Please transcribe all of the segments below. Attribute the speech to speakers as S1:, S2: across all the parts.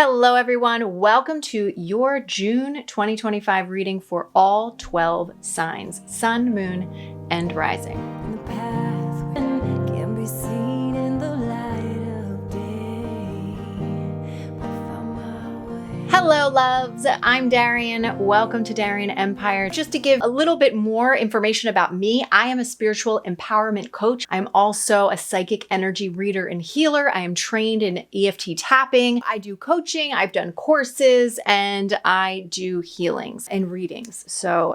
S1: Hello everyone, welcome to your June 2025 reading for all 12 signs, sun, moon, and rising.
S2: The path can be seen in the light of day.
S1: Hello loves, I'm Darienne. Welcome to Darienne Empire. Just to give a little bit more information about me, I am a spiritual empowerment coach. I'm also a psychic energy reader and healer. I am trained in EFT tapping. I do coaching, I've done courses, and I do healings and readings. So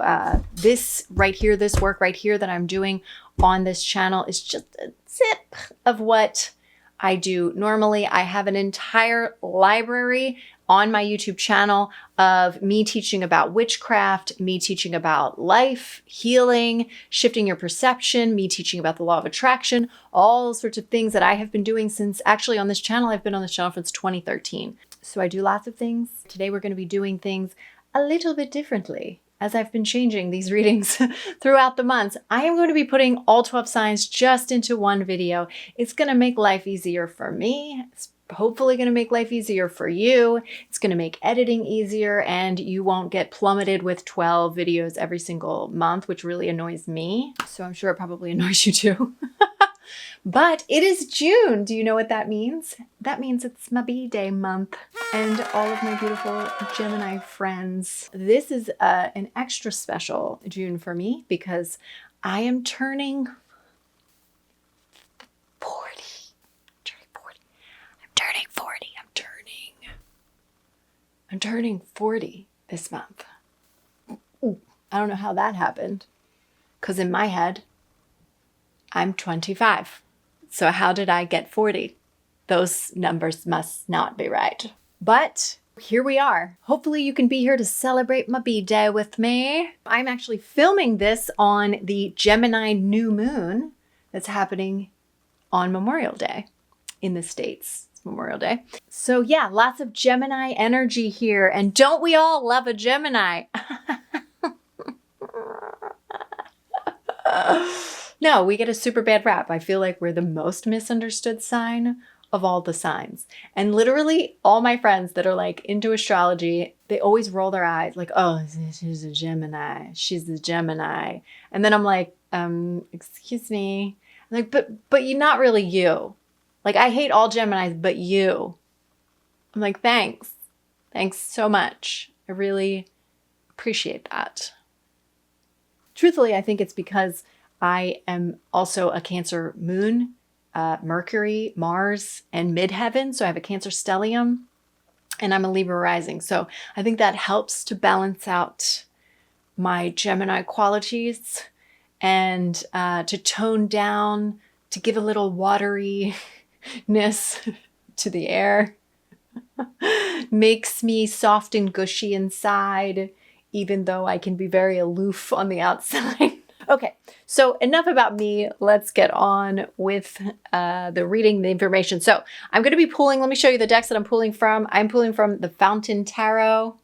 S1: this work right here that I'm doing on this channel is just a zip of what I do normally. I have an entire library on my YouTube channel of me teaching about witchcraft, me teaching about life, healing, shifting your perception, me teaching about the law of attraction, all sorts of things that I have been doing since actually on this channel. I've been on this channel since 2013. So I do lots of things. Today we're going to be doing things a little bit differently. As I've been changing these readings throughout the months, I am going to be putting all 12 signs just into one video. It's going to make life easier for me. It's hopefully going to make life easier for you. It's going to make editing easier, and you won't get plummeted with 12 videos every single month, which really annoys me. So I'm sure it probably annoys you too. But it is June. Do you know what that means? That means it's my B-Day month and all of my beautiful Gemini friends. This is an extra special June for me because I am turning 40. I'm turning 40 this month. I don't know how that happened because in my head, I'm 25. So how did I get 40? Those numbers must not be right. But here we are. Hopefully you can be here to celebrate my B-Day with me. I'm actually filming this on the Gemini new moon that's happening on Memorial Day in the States. It's Memorial Day. So yeah, lots of Gemini energy here. And don't we all love a Gemini? No, we get a super bad rap. I feel like we're the most misunderstood sign of all the signs. And literally all my friends that are like into astrology, they always roll their eyes like, oh, she's a Gemini. She's a Gemini. And then I'm like, excuse me. I'm like, but you're not really you. Like, I hate all Geminis, but you. I'm like, thanks. Thanks so much. I really appreciate that. Truthfully, I think it's because I am also a Cancer moon, Mercury, Mars, and midheaven. So I have a Cancer stellium, and I'm a Libra rising. So I think that helps to balance out my Gemini qualities and to tone down, to give a little wateriness to the air. Makes me soft and gushy inside, even though I can be very aloof on the outside. Okay, so enough about me. Let's get on with the reading, the information. So I'm going to be pulling, let me show you the decks that I'm pulling from. I'm pulling from the Fountain Tarot,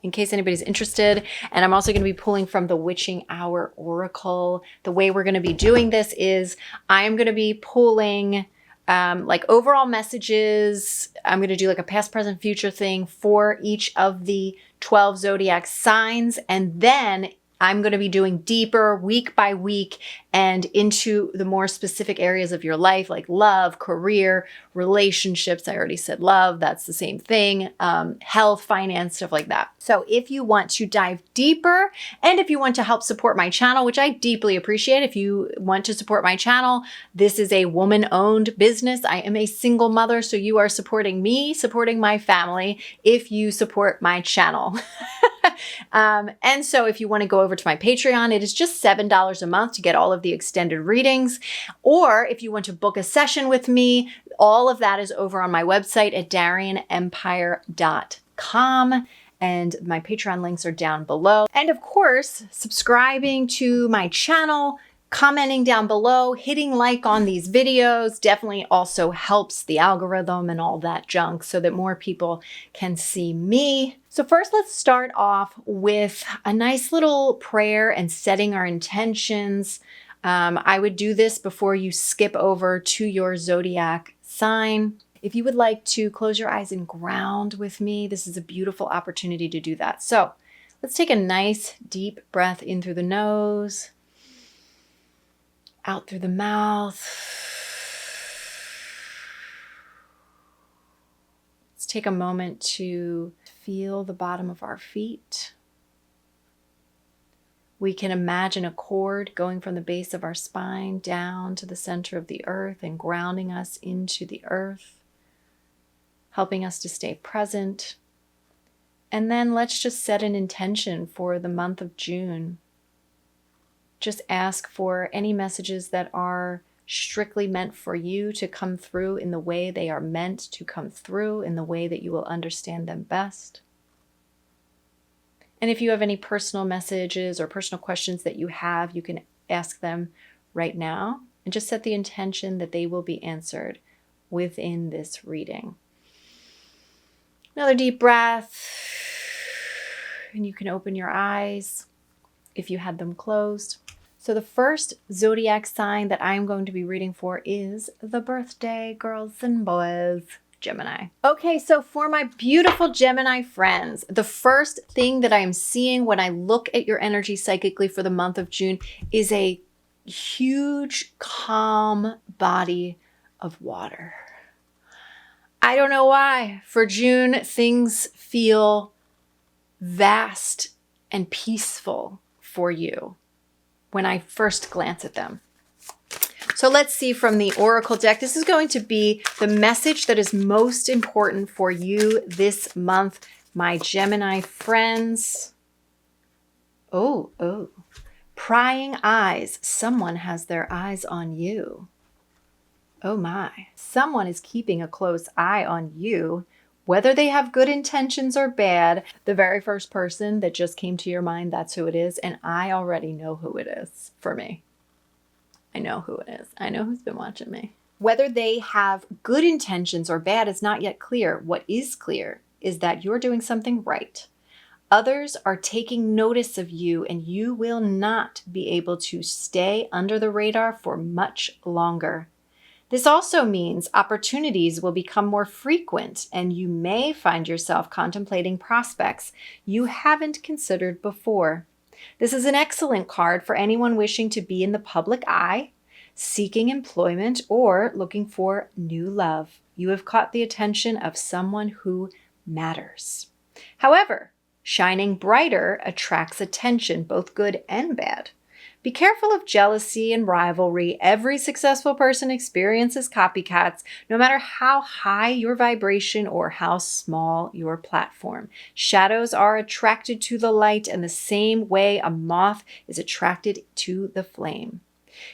S1: in case anybody's interested. And I'm also going to be pulling from the Witching Hour Oracle. The way we're going to be doing this is I'm going to be pulling like overall messages. I'm going to do like a past, present, future thing for each of the 12 zodiac signs. And then I'm going to be doing deeper week by week and into the more specific areas of your life, like love, career, relationships. I already said love. That's the same thing. Health, finance, stuff like that. So if you want to dive deeper and if you want to help support my channel, which I deeply appreciate, if you want to support my channel, this is a woman-owned business. I am a single mother, so you are supporting me, supporting my family if you support my channel. And so if you want to go over to my Patreon, it is just $7 a month to get all of the extended readings. Or if you want to book a session with me, all of that is over on my website at DarienneEmpire.com. And my Patreon links are down below. And of course, subscribing to my channel, commenting down below, hitting like on these videos definitely also helps the algorithm and all that junk so that more people can see me. So first, let's start off with a nice little prayer and setting our intentions. I would do this before you skip over to your zodiac sign. If you would like to close your eyes and ground with me, this is a beautiful opportunity to do that. So let's take a nice deep breath in through the nose, out through the mouth. Let's take a moment to feel the bottom of our feet. We can imagine a cord going from the base of our spine down to the center of the earth and grounding us into the earth, helping us to stay present. And then let's just set an intention for the month of June. Just ask for any messages that are strictly meant for you to come through in the way they are meant to come through, in the way that you will understand them best. And if you have any personal messages or personal questions that you have, you can ask them right now and just set the intention that they will be answered within this reading. Another deep breath, and you can open your eyes if you had them closed. So the first zodiac sign that I'm going to be reading for is the birthday girls and boys, Gemini. Okay, so for my beautiful Gemini friends, the first thing that I am seeing when I look at your energy psychically for the month of June is a huge, calm body of water. I don't know why. For June, things feel vast and peaceful for you when I first glance at them. So let's see from the Oracle deck. This is going to be the message that is most important for you this month, my Gemini friends. Oh. Prying eyes. Someone has their eyes on you. Oh my. Someone is keeping a close eye on you, whether they have good intentions or bad. The very first person that just came to your mind, that's who it is. And I already know who it is for me. I know who it is. I know who's been watching me. Whether they have good intentions or bad is not yet clear. What is clear is that you're doing something right. Others are taking notice of you, and you will not be able to stay under the radar for much longer. This also means opportunities will become more frequent, and you may find yourself contemplating prospects you haven't considered before. This is an excellent card for anyone wishing to be in the public eye, seeking employment, or looking for new love. You have caught the attention of someone who matters. However, shining brighter attracts attention, both good and bad. Be careful of jealousy and rivalry. Every successful person experiences copycats, no matter how high your vibration or how small your platform. Shadows are attracted to the light in the same way a moth is attracted to the flame.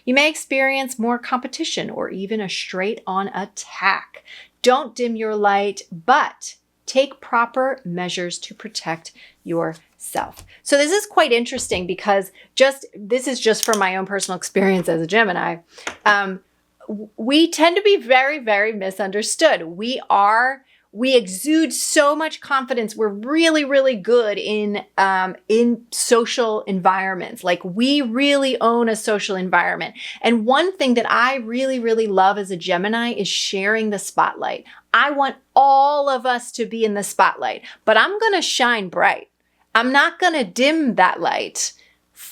S1: You may experience more competition or even a straight-on attack. Don't dim your light, but take proper measures to protect yourself. So this is quite interesting because this is just from my own personal experience as a Gemini. We tend to be very, very misunderstood. We exude so much confidence. We're really, really good in social environments. Like, we really own a social environment. And one thing that I really, really love as a Gemini is sharing the spotlight. I want all of us to be in the spotlight, but I'm going to shine bright. I'm not going to dim that light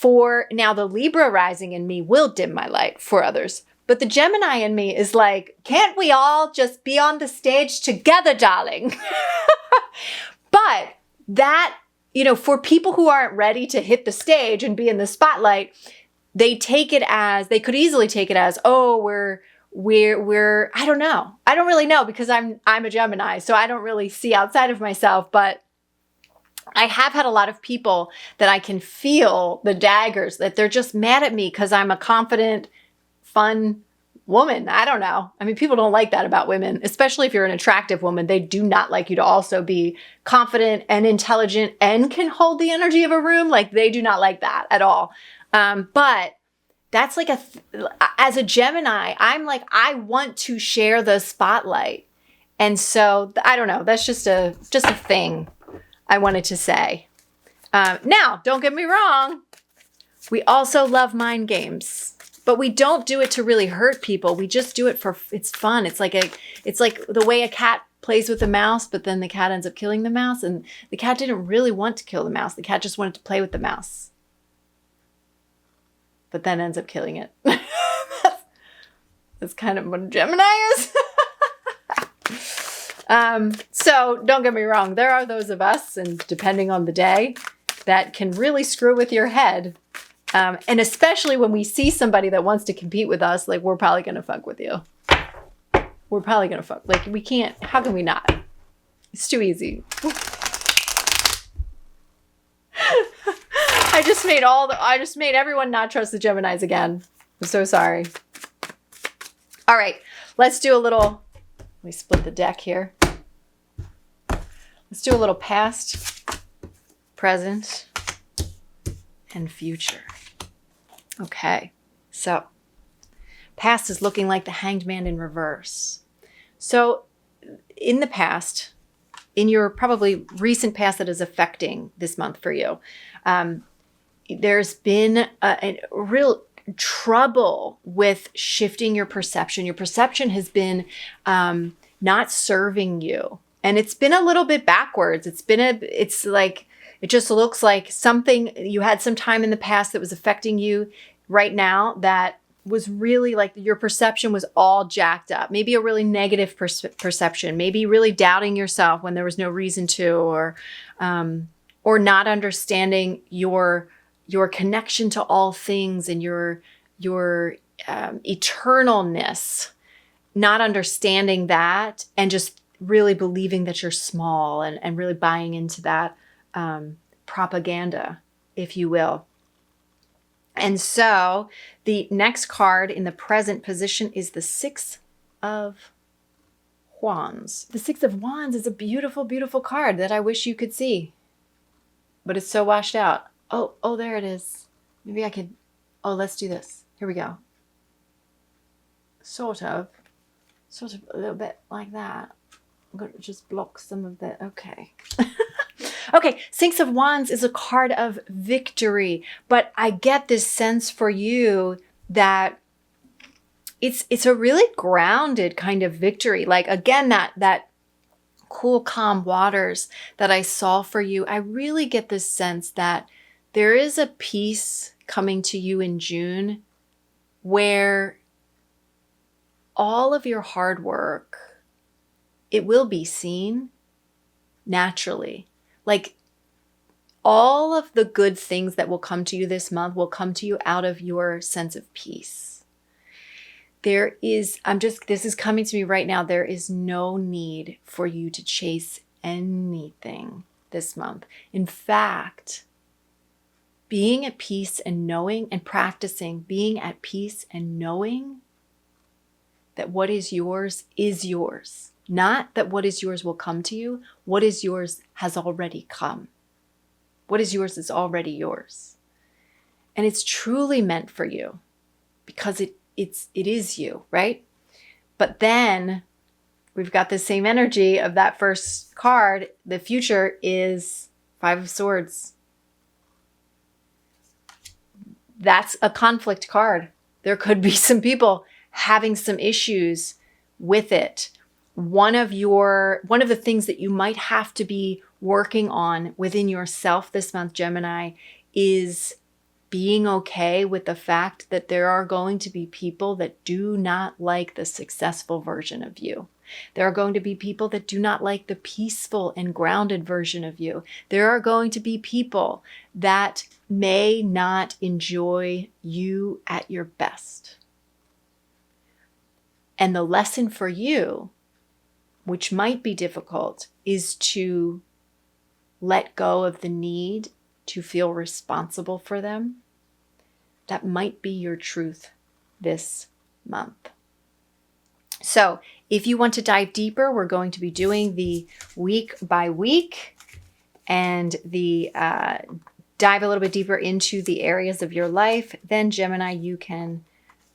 S1: now the Libra rising in me will dim my light for others. But the Gemini in me is like, can't we all just be on the stage together, darling? But that, for people who aren't ready to hit the stage and be in the spotlight, they could easily take it as, oh, we're, I don't know. I don't really know because I'm a Gemini, so I don't really see outside of myself, but I have had a lot of people that I can feel the daggers, that they're just mad at me because I'm a confident, fun woman. I don't know. I mean, people don't like that about women, especially if you're an attractive woman. They do not like you to also be confident and intelligent and can hold the energy of a room. Like, they do not like that at all. But that's like as a Gemini, I'm like, I want to share the spotlight. And so I don't know. That's just a thing I wanted to say. Now, don't get me wrong. We also love mind games. But we don't do it to really hurt people. We just do it for, it's fun. It's like the way a cat plays with the mouse, but then the cat ends up killing the mouse. And the cat didn't really want to kill the mouse. The cat just wanted to play with the mouse. But then ends up killing it. That's kind of what a Gemini is. So don't get me wrong. There are those of us, and depending on the day, that can really screw with your head. And especially when we see somebody that wants to compete with us, like, we're probably going to fuck with you. We're probably going to fuck. Like, we can't, how can we not? It's too easy. I just made everyone not trust the Geminis again. I'm so sorry. All right, let's do a little, let me split the deck here. Let's do a little past, present, and future. Okay, so past is looking like the Hanged Man in reverse. So in the past, in your probably recent past that is affecting this month for you, there's been a real trouble with shifting your perception. Your perception has been not serving you. And it's been a little bit backwards. It's like, it just looks like something, you had some time in the past that was affecting you right now that was really like your perception was all jacked up. Maybe a really negative perception, maybe really doubting yourself when there was no reason to, or not understanding your connection to all things and your eternalness, not understanding that, and just really believing that you're small and really buying into that propaganda, if you will. And so the next card in the present position is the Six of Wands. The Six of Wands is a beautiful, beautiful card that I wish you could see, but it's so washed out. Oh, there it is. Maybe I could, let's do this. Here we go. Sort of a little bit like that. I'm going to just block some of the, okay. Okay, Six of Wands is a card of victory, but I get this sense for you that it's a really grounded kind of victory. Like, again, that cool, calm waters that I saw for you. I really get this sense that there is a peace coming to you in June where all of your hard work, it will be seen naturally. Like, all of the good things that will come to you this month will come to you out of your sense of peace. This is coming to me right now. There is no need for you to chase anything this month. In fact, being at peace and knowing and practicing being at peace and knowing that what is yours is yours. Not that what is yours will come to you. What is yours has already come. What is yours is already yours. And it's truly meant for you because it is you, right? But then we've got the same energy of that first card. The future is Five of Swords. That's a conflict card. There could be some people having some issues with it. One of the things that you might have to be working on within yourself this month, Gemini, is being okay with the fact that there are going to be people that do not like the successful version of you. There are going to be people that do not like the peaceful and grounded version of you. There are going to be people that may not enjoy you at your best. And the lesson for you, which might be difficult, is to let go of the need to feel responsible for them. That might be your truth this month. So if you want to dive deeper, we're going to be doing the week by week and the dive a little bit deeper into the areas of your life. Then Gemini, you can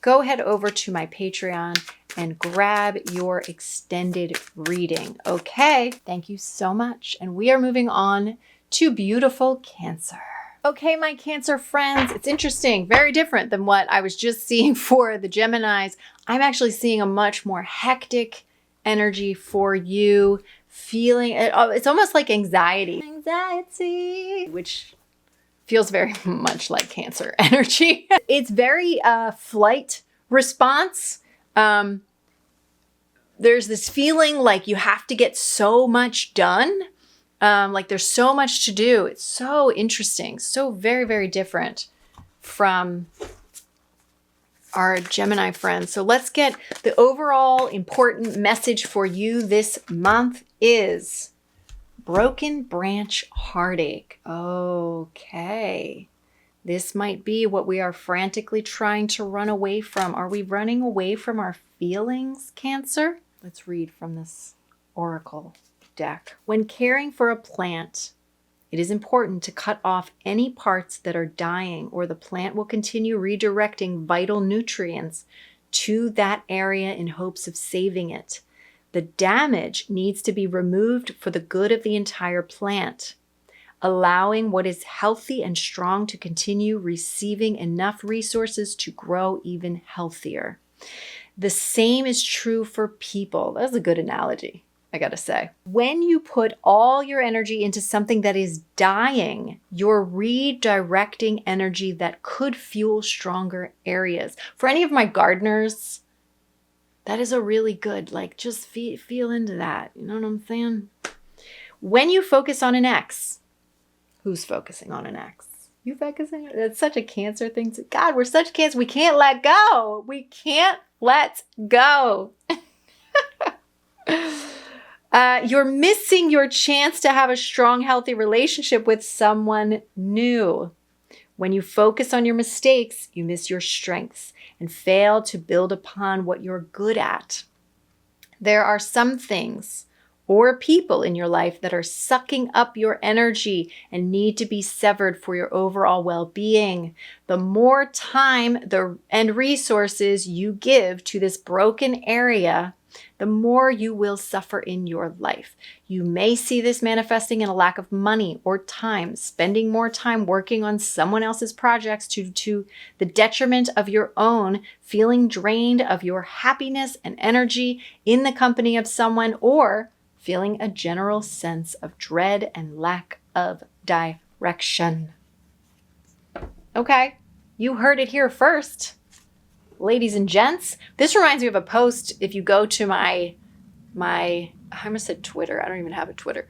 S1: go head over to my Patreon and grab your extended reading. Okay, thank you so much. And we are moving on to beautiful Cancer. Okay, my Cancer friends, it's interesting, very different than what I was just seeing for the Geminis. I'm actually seeing a much more hectic energy for you, feeling, it's almost like anxiety, which feels very much like Cancer energy. It's very flight response. There's this feeling like you have to get so much done. Like there's so much to do. It's so interesting. So very, very different from our Gemini friends. So let's get the overall important message for you this month is broken branch heartache. Okay. This might be what we are frantically trying to run away from. Are we running away from our feelings, Cancer? Let's read from this oracle deck. When caring for a plant, it is important to cut off any parts that are dying, or the plant will continue redirecting vital nutrients to that area in hopes of saving it. The damage needs to be removed for the good of the entire plant, allowing what is healthy and strong to continue receiving enough resources to grow even healthier. The same is true for people. That's a good analogy, I gotta say. When you put all your energy into something that is dying, you're redirecting energy that could fuel stronger areas. For any of my gardeners, that is a really good, like, just feel into that. You know what I'm saying? When you focus on an ex, who's focusing on an ex? You focusing? That's such a Cancer thing. God, we're such Cancer. We can't let go. We can't let go. You're missing your chance to have a strong, healthy relationship with someone new. When you focus on your mistakes, you miss your strengths and fail to build upon what you're good at. There are some things or people in your life that are sucking up your energy and need to be severed for your overall well-being. The more time and resources you give to this broken area, the more you will suffer in your life. You may see this manifesting in a lack of money or time, spending more time working on someone else's projects to the detriment of your own, feeling drained of your happiness and energy in the company of someone, or feeling a general sense of dread and lack of direction. Okay, you heard it here first. Ladies and gents, this reminds me of a post. If you go to my I almost said Twitter. I don't even have a Twitter.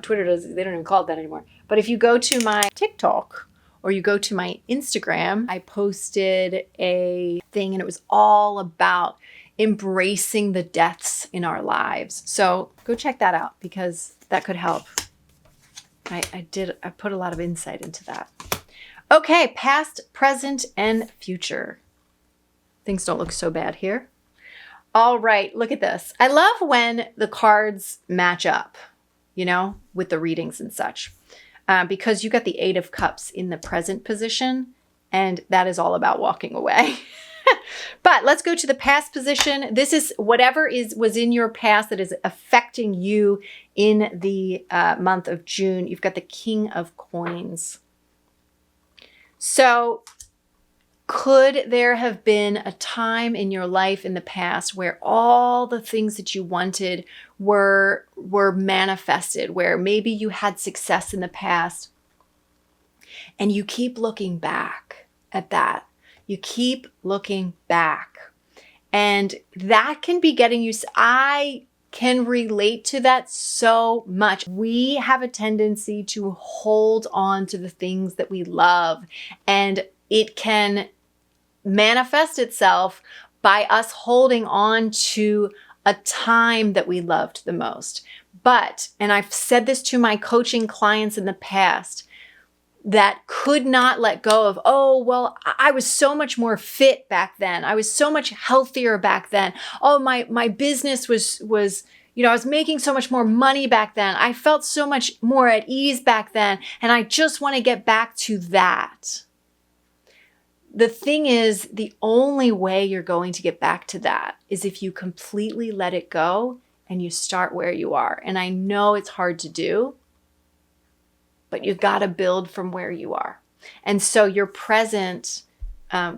S1: Twitter they don't even call it that anymore. But if you go to my TikTok or you go to my Instagram, I posted a thing and it was all about embracing the deaths in our lives. So go check that out because that could help. I put a lot of insight into that. Okay, past, present, and future. Things don't look so bad here. All right, look at this. I love when the cards match up, with the readings and such, because you got the 8 of Cups in the present position, and that is all about walking away. But let's go to the past position. This is whatever was in your past that is affecting you in the month of June. You've got the King of Coins. So could there have been a time in your life in the past where all the things that you wanted were manifested, where maybe you had success in the past and you keep looking back at that? You keep looking back, and that can be getting you. I can relate to that so much. We have a tendency to hold on to the things that we love, and it can manifest itself by us holding on to a time that we loved the most. But, and I've said this to my coaching clients in the past, that could not let go of, oh, well, I was so much more fit back then. I was so much healthier back then. Oh, my business was, I was making so much more money back then. I felt so much more at ease back then. And I just want to get back to that. The thing is, the only way you're going to get back to that is if you completely let it go and you start where you are. And I know it's hard to do, but you've got to build from where you are. And so your present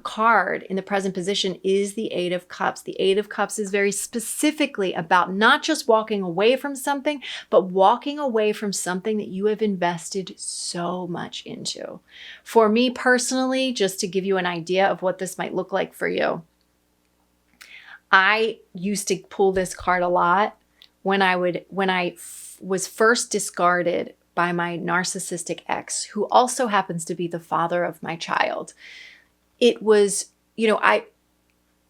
S1: card in the present position is the Eight of Cups. The Eight of Cups is very specifically about not just walking away from something, but walking away from something that you have invested so much into. For me personally, just to give you an idea of what this might look like for you, I used to pull this card a lot when I was first discarded by my narcissistic ex, who also happens to be the father of my child. It was,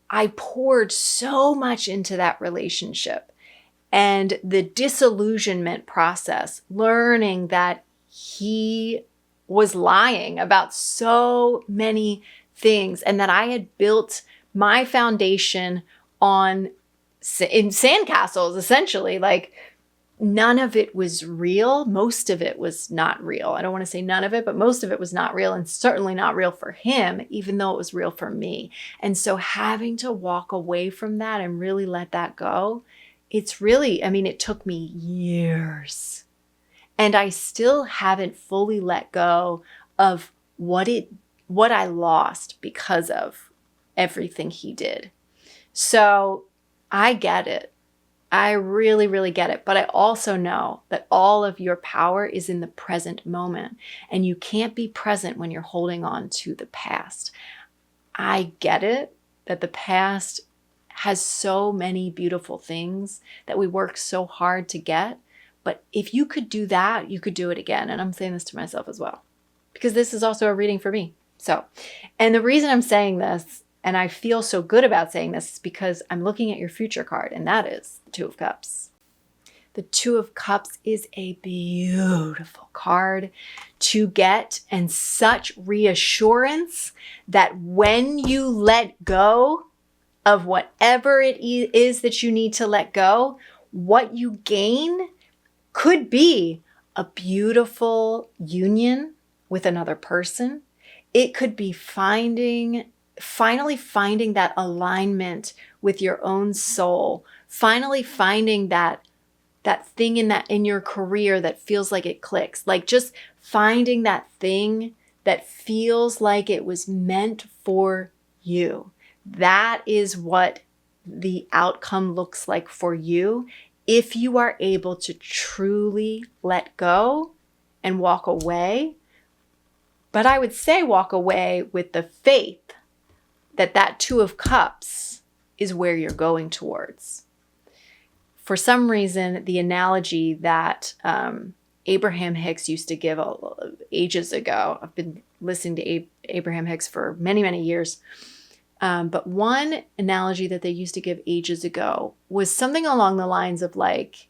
S1: I poured so much into that relationship, and the disillusionment process, learning that he was lying about so many things, and that I had built my foundation in sandcastles, essentially. Like, none of it was real. Most of it was not real. I don't want to say none of it, but most of it was not real, and certainly not real for him, even though it was real for me. And so having to walk away from that and really let that go, it's really, it took me years. And I still haven't fully let go of what I lost because of everything he did. So I get it. I really, really get it. But I also know that all of your power is in the present moment, and you can't be present when you're holding on to the past. I get it that the past has so many beautiful things that we work so hard to get. But if you could do that, you could do it again. And I'm saying this to myself as well, because this is also a reading for me. And the reason I'm saying this, and I feel so good about saying this, is because I'm looking at your future card, and that is the Two of Cups. The Two of Cups is a beautiful card to get, and such reassurance that when you let go of whatever it is that you need to let go, what you gain could be a beautiful union with another person. It could be finally finding that alignment with your own soul, finally finding that thing in your career that feels like it clicks, like just finding that thing that feels like it was meant for you. That is what the outcome looks like for you if you are able to truly let go and walk away. But I would say walk away with the faith that Two of Cups is where you're going towards. For some reason, the analogy that Abraham Hicks used to give ages ago, I've been listening to Abraham Hicks for many, many years, but one analogy that they used to give ages ago was something along the lines of, like,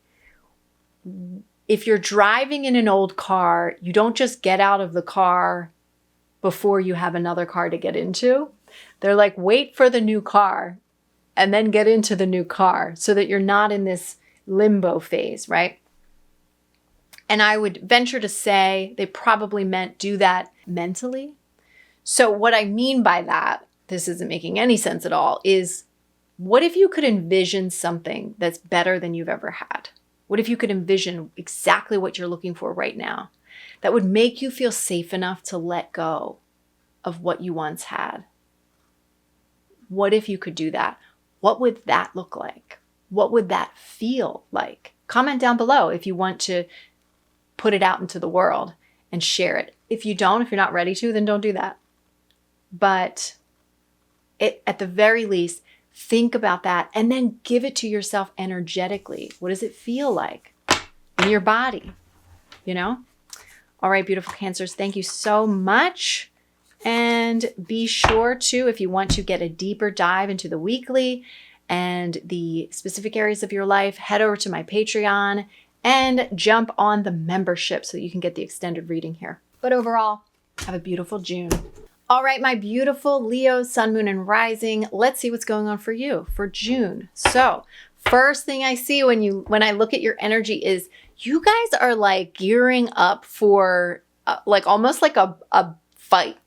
S1: if you're driving in an old car, you don't just get out of the car before you have another car to get into. They're like, wait for the new car and then get into the new car so that you're not in this limbo phase, right? And I would venture to say they probably meant do that mentally. So what I mean by that, this isn't making any sense at all, is what if you could envision something that's better than you've ever had? What if you could envision exactly what you're looking for right now that would make you feel safe enough to let go of what you once had? What if you could do that? What would that look like? What would that feel like? Comment down below if you want to put it out into the world and share it. If you don't, if you're not ready to, then don't do that. But at the very least, think about that and then give it to yourself energetically. What does it feel like in your body? All right, beautiful Cancers, thank you so much. And be sure to, if you want to get a deeper dive into the weekly and the specific areas of your life, head over to my Patreon and jump on the membership so that you can get the extended reading here. But overall, have a beautiful June. All right, my beautiful Leo, Sun, Moon, and Rising, let's see what's going on for you for June. So first thing I see when I look at your energy is you guys are like gearing up for almost like a fight.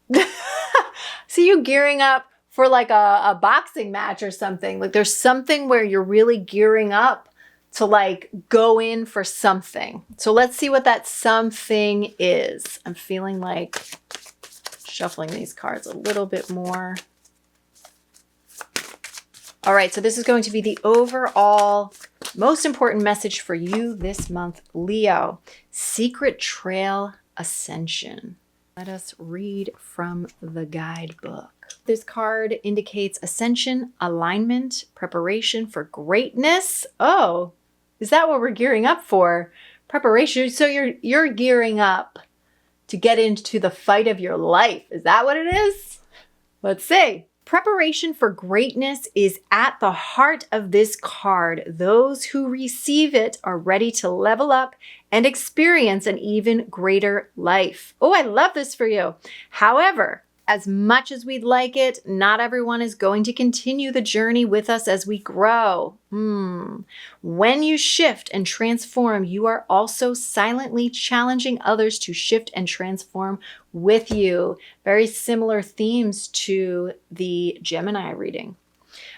S1: See you gearing up for like a boxing match or something. Like there's something where you're really gearing up to like go in for something. So let's see what that something is. I'm feeling like Shuffling these cards a little bit more. All right, so this is going to be the overall most important message for you this month, Leo. Secret Trail Ascension. Let us read from the guidebook. This card indicates ascension, alignment, preparation for greatness. Oh, is that what we're gearing up for? Preparation. So you're gearing up to get into the fight of your life. Is that what it is? Let's see. Preparation for greatness is at the heart of this card. Those who receive it are ready to level up and experience an even greater life. Oh, I love this for you. However, as much as we'd like it, not everyone is going to continue the journey with us as we grow. When you shift and transform, you are also silently challenging others to shift and transform with you. Very similar themes to the Gemini reading.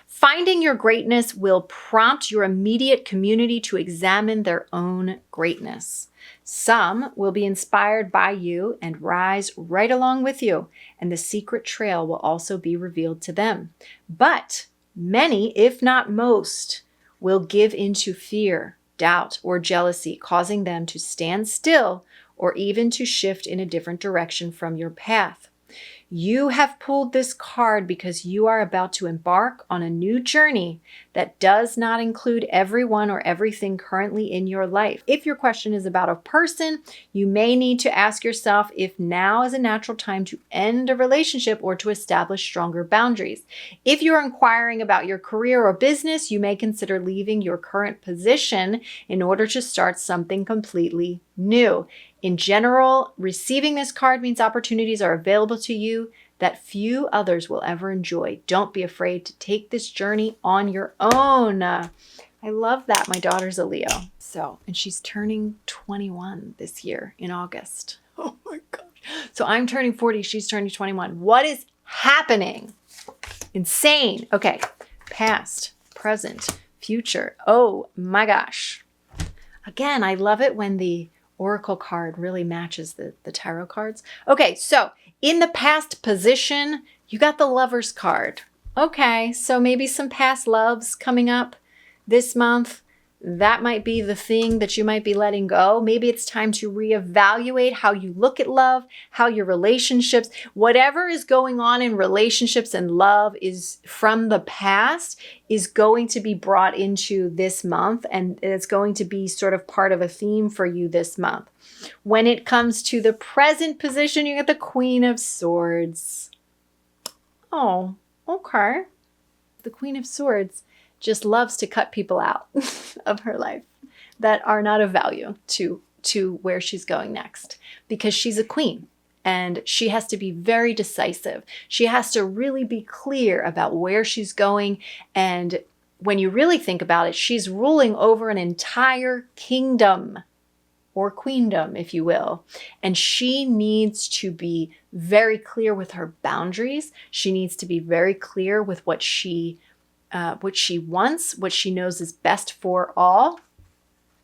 S1: Finding your greatness will prompt your immediate community to examine their own greatness. Some will be inspired by you and rise right along with you, and the secret trail will also be revealed to them. But many, if not most, will give into fear, doubt, or jealousy, causing them to stand still or even to shift in a different direction from your path. You have pulled this card because you are about to embark on a new journey that does not include everyone or everything currently in your life. If your question is about a person, you may need to ask yourself if now is a natural time to end a relationship or to establish stronger boundaries. If you're inquiring about your career or business, you may consider leaving your current position in order to start something completely new. In general, receiving this card means opportunities are available to you that few others will ever enjoy. Don't be afraid to take this journey on your own. I love that. My daughter's a Leo. And she's turning 21 this year in August. Oh my gosh. So I'm turning 40. She's turning 21. What is happening? Insane. Okay. Past, present, future. Oh my gosh. Again, I love it when the Oracle card really matches the tarot cards. Okay, so in the past position, you got the Lovers card. Okay, so maybe some past loves coming up this month. That might be the thing that you might be letting go. Maybe it's time to reevaluate how you look at love, how your relationships, whatever is going on in relationships and love is from the past is going to be brought into this month, and it's going to be sort of part of a theme for you this month. When it comes to the present position, you get the Queen of Swords. Oh, okay. The Queen of Swords just loves to cut people out of her life that are not of value to where she's going next, because she's a queen and she has to be very decisive. She has to really be clear about where she's going. And when you really think about it, she's ruling over an entire kingdom or queendom, if you will. And she needs to be very clear with her boundaries. She needs to be very clear with what she wants, what she knows is best for all,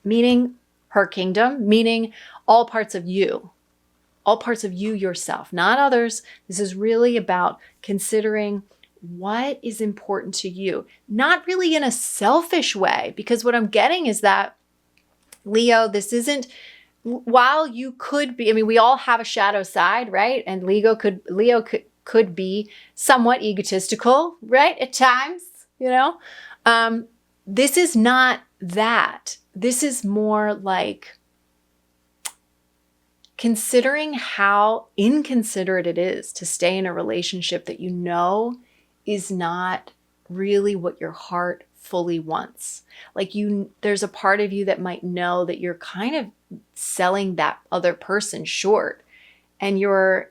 S1: meaning her kingdom, meaning all parts of you yourself, not others. This is really about considering what is important to you, not really in a selfish way, because what I'm getting is that, Leo, this isn't, while you could be, I mean, we all have a shadow side, right? And Leo could be somewhat egotistical, right? At times. This is not that. This is more like considering how inconsiderate it is to stay in a relationship that you know is not really what your heart fully wants. Like there's a part of you that might know that you're kind of selling that other person short, and you're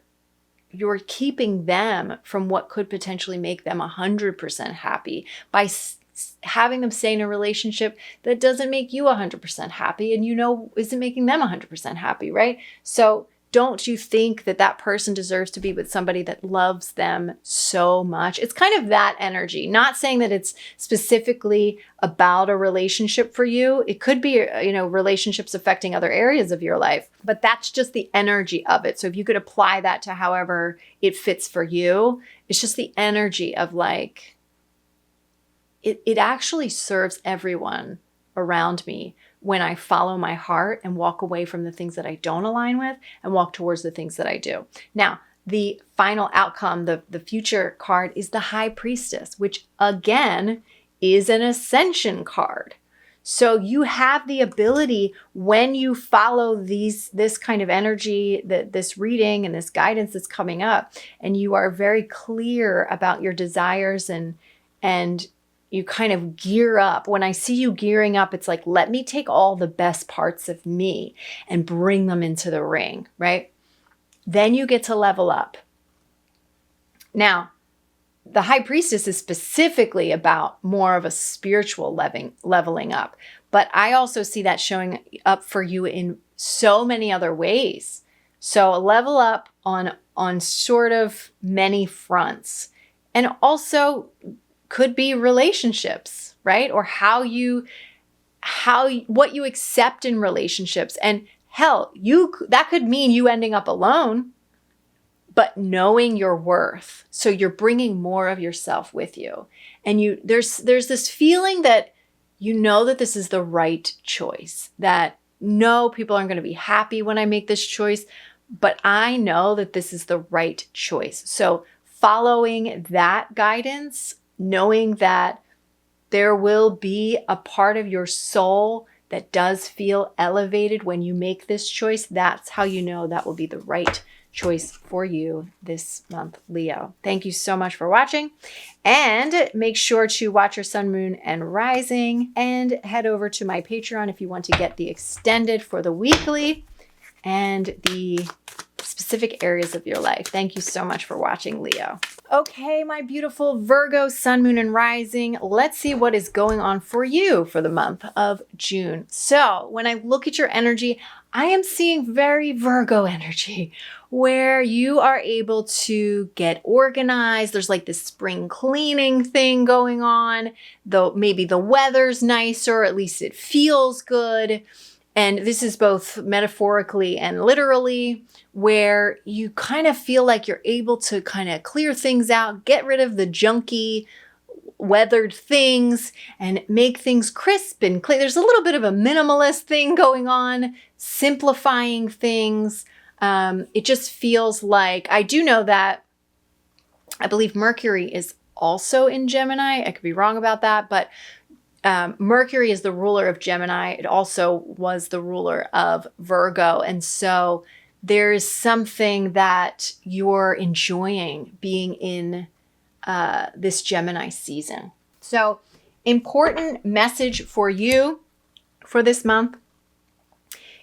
S1: keeping them from what could potentially make them 100% happy by having them stay in a relationship that doesn't make you 100% happy and isn't making them 100% happy, right? So don't you think that that person deserves to be with somebody that loves them so much? It's kind of that energy. Not saying that it's specifically about a relationship for you. It could be, relationships affecting other areas of your life, but that's just the energy of it. So if you could apply that to however it fits for you, it's just the energy of like, it actually serves everyone around me when I follow my heart and walk away from the things that I don't align with and walk towards the things that I do. Now, the final outcome, the future card, is the High Priestess, which again is an ascension card. So you have the ability, when you follow this kind of energy, this reading and this guidance that's coming up, and you are very clear about your desires and you kind of gear up. When I see you gearing up, it's like, let me take all the best parts of me and bring them into the ring, right? Then you get to level up. Now, the High Priestess is specifically about more of a spiritual leveling up. But I also see that showing up for you in so many other ways. So level up on sort of many fronts. And also could be relationships, right? Or what you accept in relationships. And hell, that could mean you ending up alone, but knowing your worth. So you're bringing more of yourself with you. And there's this feeling that you know that this is the right choice, that no, people aren't going to be happy when I make this choice, but I know that this is the right choice. So following that guidance, knowing that there will be a part of your soul that does feel elevated when you make this choice, that's how you know that will be the right choice for you this month, Leo. Thank you so much for watching, and make sure to watch your sun, moon, and rising, and head over to my Patreon if you want to get the extended for the weekly and the specific areas of your life. Thank you so much for watching, Leo. Okay, my beautiful Virgo, sun, moon, and rising. Let's see what is going on for you for the month of June. So when I look at your energy, I am seeing very Virgo energy, where you are able to get organized. There's like this spring cleaning thing going on, though maybe the weather's nicer, at least it feels good. And this is both metaphorically and literally, where you kind of feel like you're able to kind of clear things out, get rid of the junky, weathered things, and make things crisp and clean. There's a little bit of a minimalist thing going on, simplifying things. It just feels like, I do know that I believe Mercury is also in Gemini. I could be wrong about that, but Mercury is the ruler of Gemini. It also was the ruler of Virgo. And so there's something that you're enjoying being in this Gemini season. So important message for you for this month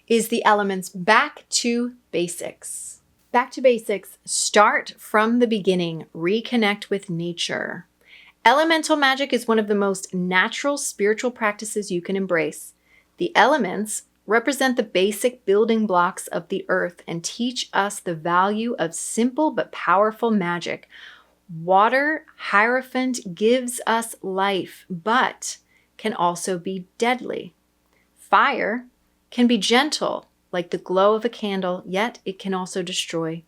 S1: is the elements back to basics. Back to basics. Start from the beginning. Reconnect with nature. Elemental magic is one of the most natural spiritual practices you can embrace. The elements represent the basic building blocks of the earth and teach us the value of simple but powerful magic. Water, Hierophant, gives us life, but can also be deadly. Fire can be gentle, like the glow of a candle, yet it can also destroy.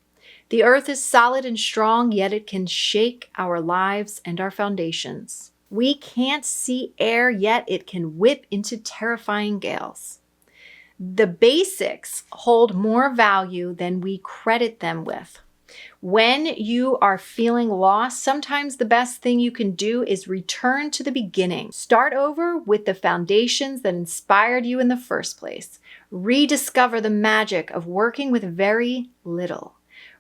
S1: The earth is solid and strong, yet it can shake our lives and our foundations. We can't see air, yet it can whip into terrifying gales. The basics hold more value than we credit them with. When you are feeling lost, sometimes the best thing you can do is return to the beginning. Start over with the foundations that inspired you in the first place. Rediscover the magic of working with very little.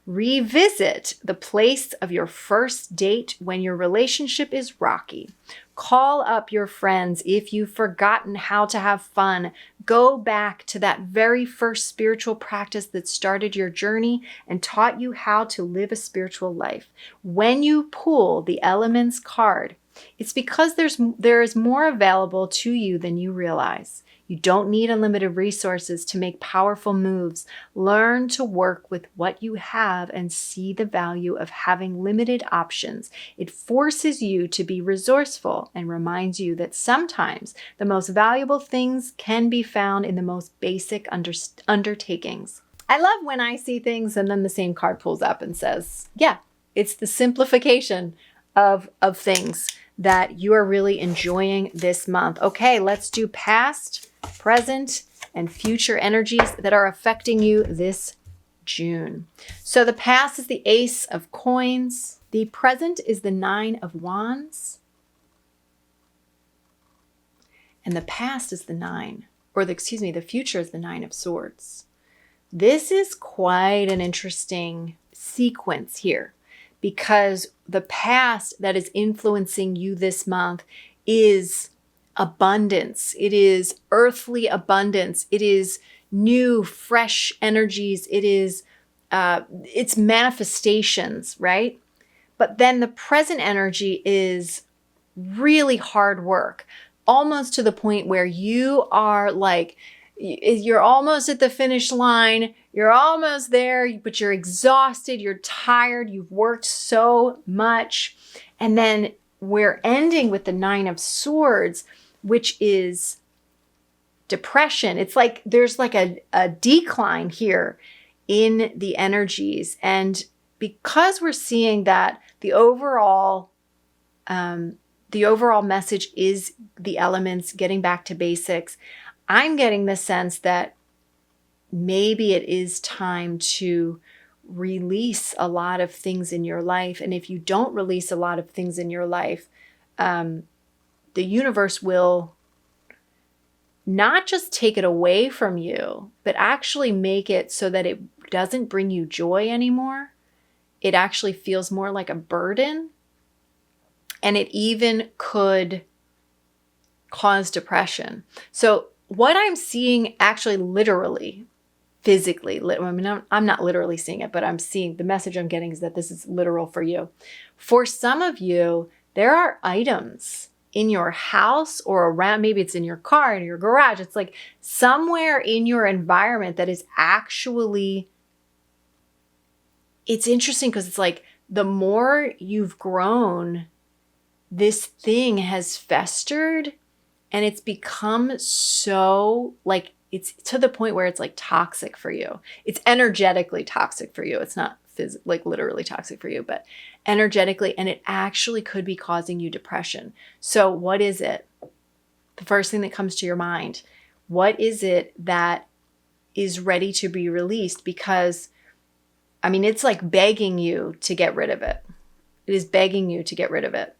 S1: Revisit the place of your first date when your relationship is rocky. Call up your friends if you've forgotten how to have fun. Go back to that very first spiritual practice that started your journey and taught you how to live a spiritual life. When you pull the elements card, It's because there is more available to you than you realize. You don't need unlimited resources to make powerful moves. Learn to work with what you have and see the value of having limited options. It forces you to be resourceful and reminds you that sometimes the most valuable things can be found in the most basic undertakings. I love when I see things and then the same card pulls up and says, yeah, it's the simplification of things that you are really enjoying this month. Okay, let's do past, present, and future energies that are affecting you this June. So the past is the Ace of Coins. The present is the Nine of Wands. And the past is the the future is the Nine of Swords. This is quite an interesting sequence here, because the past that is influencing you this month is abundance. It is earthly abundance. It is new, fresh energies. It is, it's manifestations, right? But then the present energy is really hard work, almost to the point where you are like, you're almost at the finish line. You're almost there, but you're exhausted. You're tired. You've worked so much. And then we're ending with the Nine of Swords, which is depression. It's like there's like a decline here in the energies. And because we're seeing that the overall message is the elements, getting back to basics, I'm getting the sense that maybe it is time to release a lot of things in your life. And if you don't release a lot of things in your life, the universe will not just take it away from you, but actually make it so that it doesn't bring you joy anymore. It actually feels more like a burden. And it even could cause depression. So what I'm seeing actually literally, physically, I mean, I'm not literally seeing it, but I'm seeing the message I'm getting is that this is literal for you. For some of you, there are items in your house or around, maybe it's in your car, in your garage. It's like somewhere in your environment that is actually, it's interesting because it's like the more you've grown, this thing has festered. And it's become so like, it's to the point where it's like toxic for you. It's energetically toxic for you. It's not like literally toxic for you, but energetically. And it actually could be causing you depression. So what is it? The first thing that comes to your mind, what is it that is ready to be released? Because, I mean, it's like begging you to get rid of it. It is begging you to get rid of it.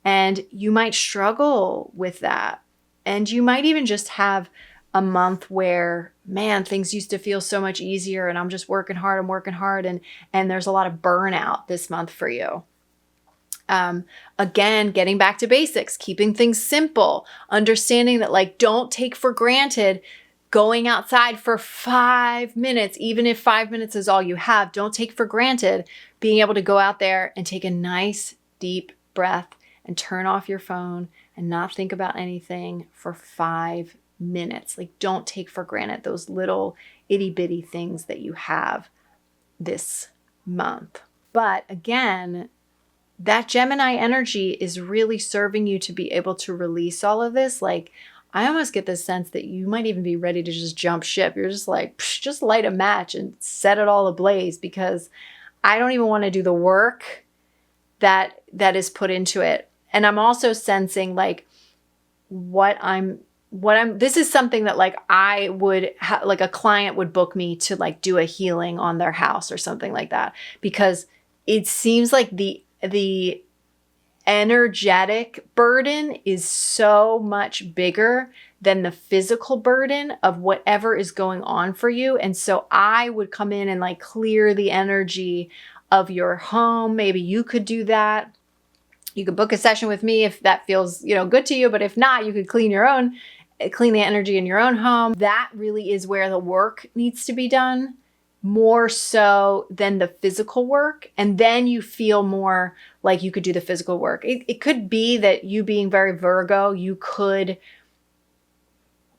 S1: And you might struggle with that. And you might even just have a month where, man, things used to feel so much easier and I'm just working hard. And there's a lot of burnout this month for you. Again, getting back to basics, keeping things simple, understanding that like, don't take for granted going outside for 5 minutes, even if 5 minutes is all you have. Don't take for granted being able to go out there and take a nice deep breath and turn off your phone and not think about anything for 5 minutes. Like, don't take for granted those little itty bitty things that you have this month. But again, that Gemini energy is really serving you to be able to release all of this. Like, I almost get this sense that you might even be ready to just jump ship. You're just like, just light a match and set it all ablaze, because I don't even want to do the work that is put into it. And I'm also sensing like this is something that like I would like a client would book me to like do a healing on their house or something like that, because it seems like the energetic burden is so much bigger than the physical burden of whatever is going on for you. And so I would come in and like clear the energy of your home. Maybe you could do that. You could book a session with me if that feels, good to you. But if not, you could clean the energy in your own home. That really is where the work needs to be done. more so than the physical work. And then you feel more like you could do the physical work. It could be that you being very Virgo, you could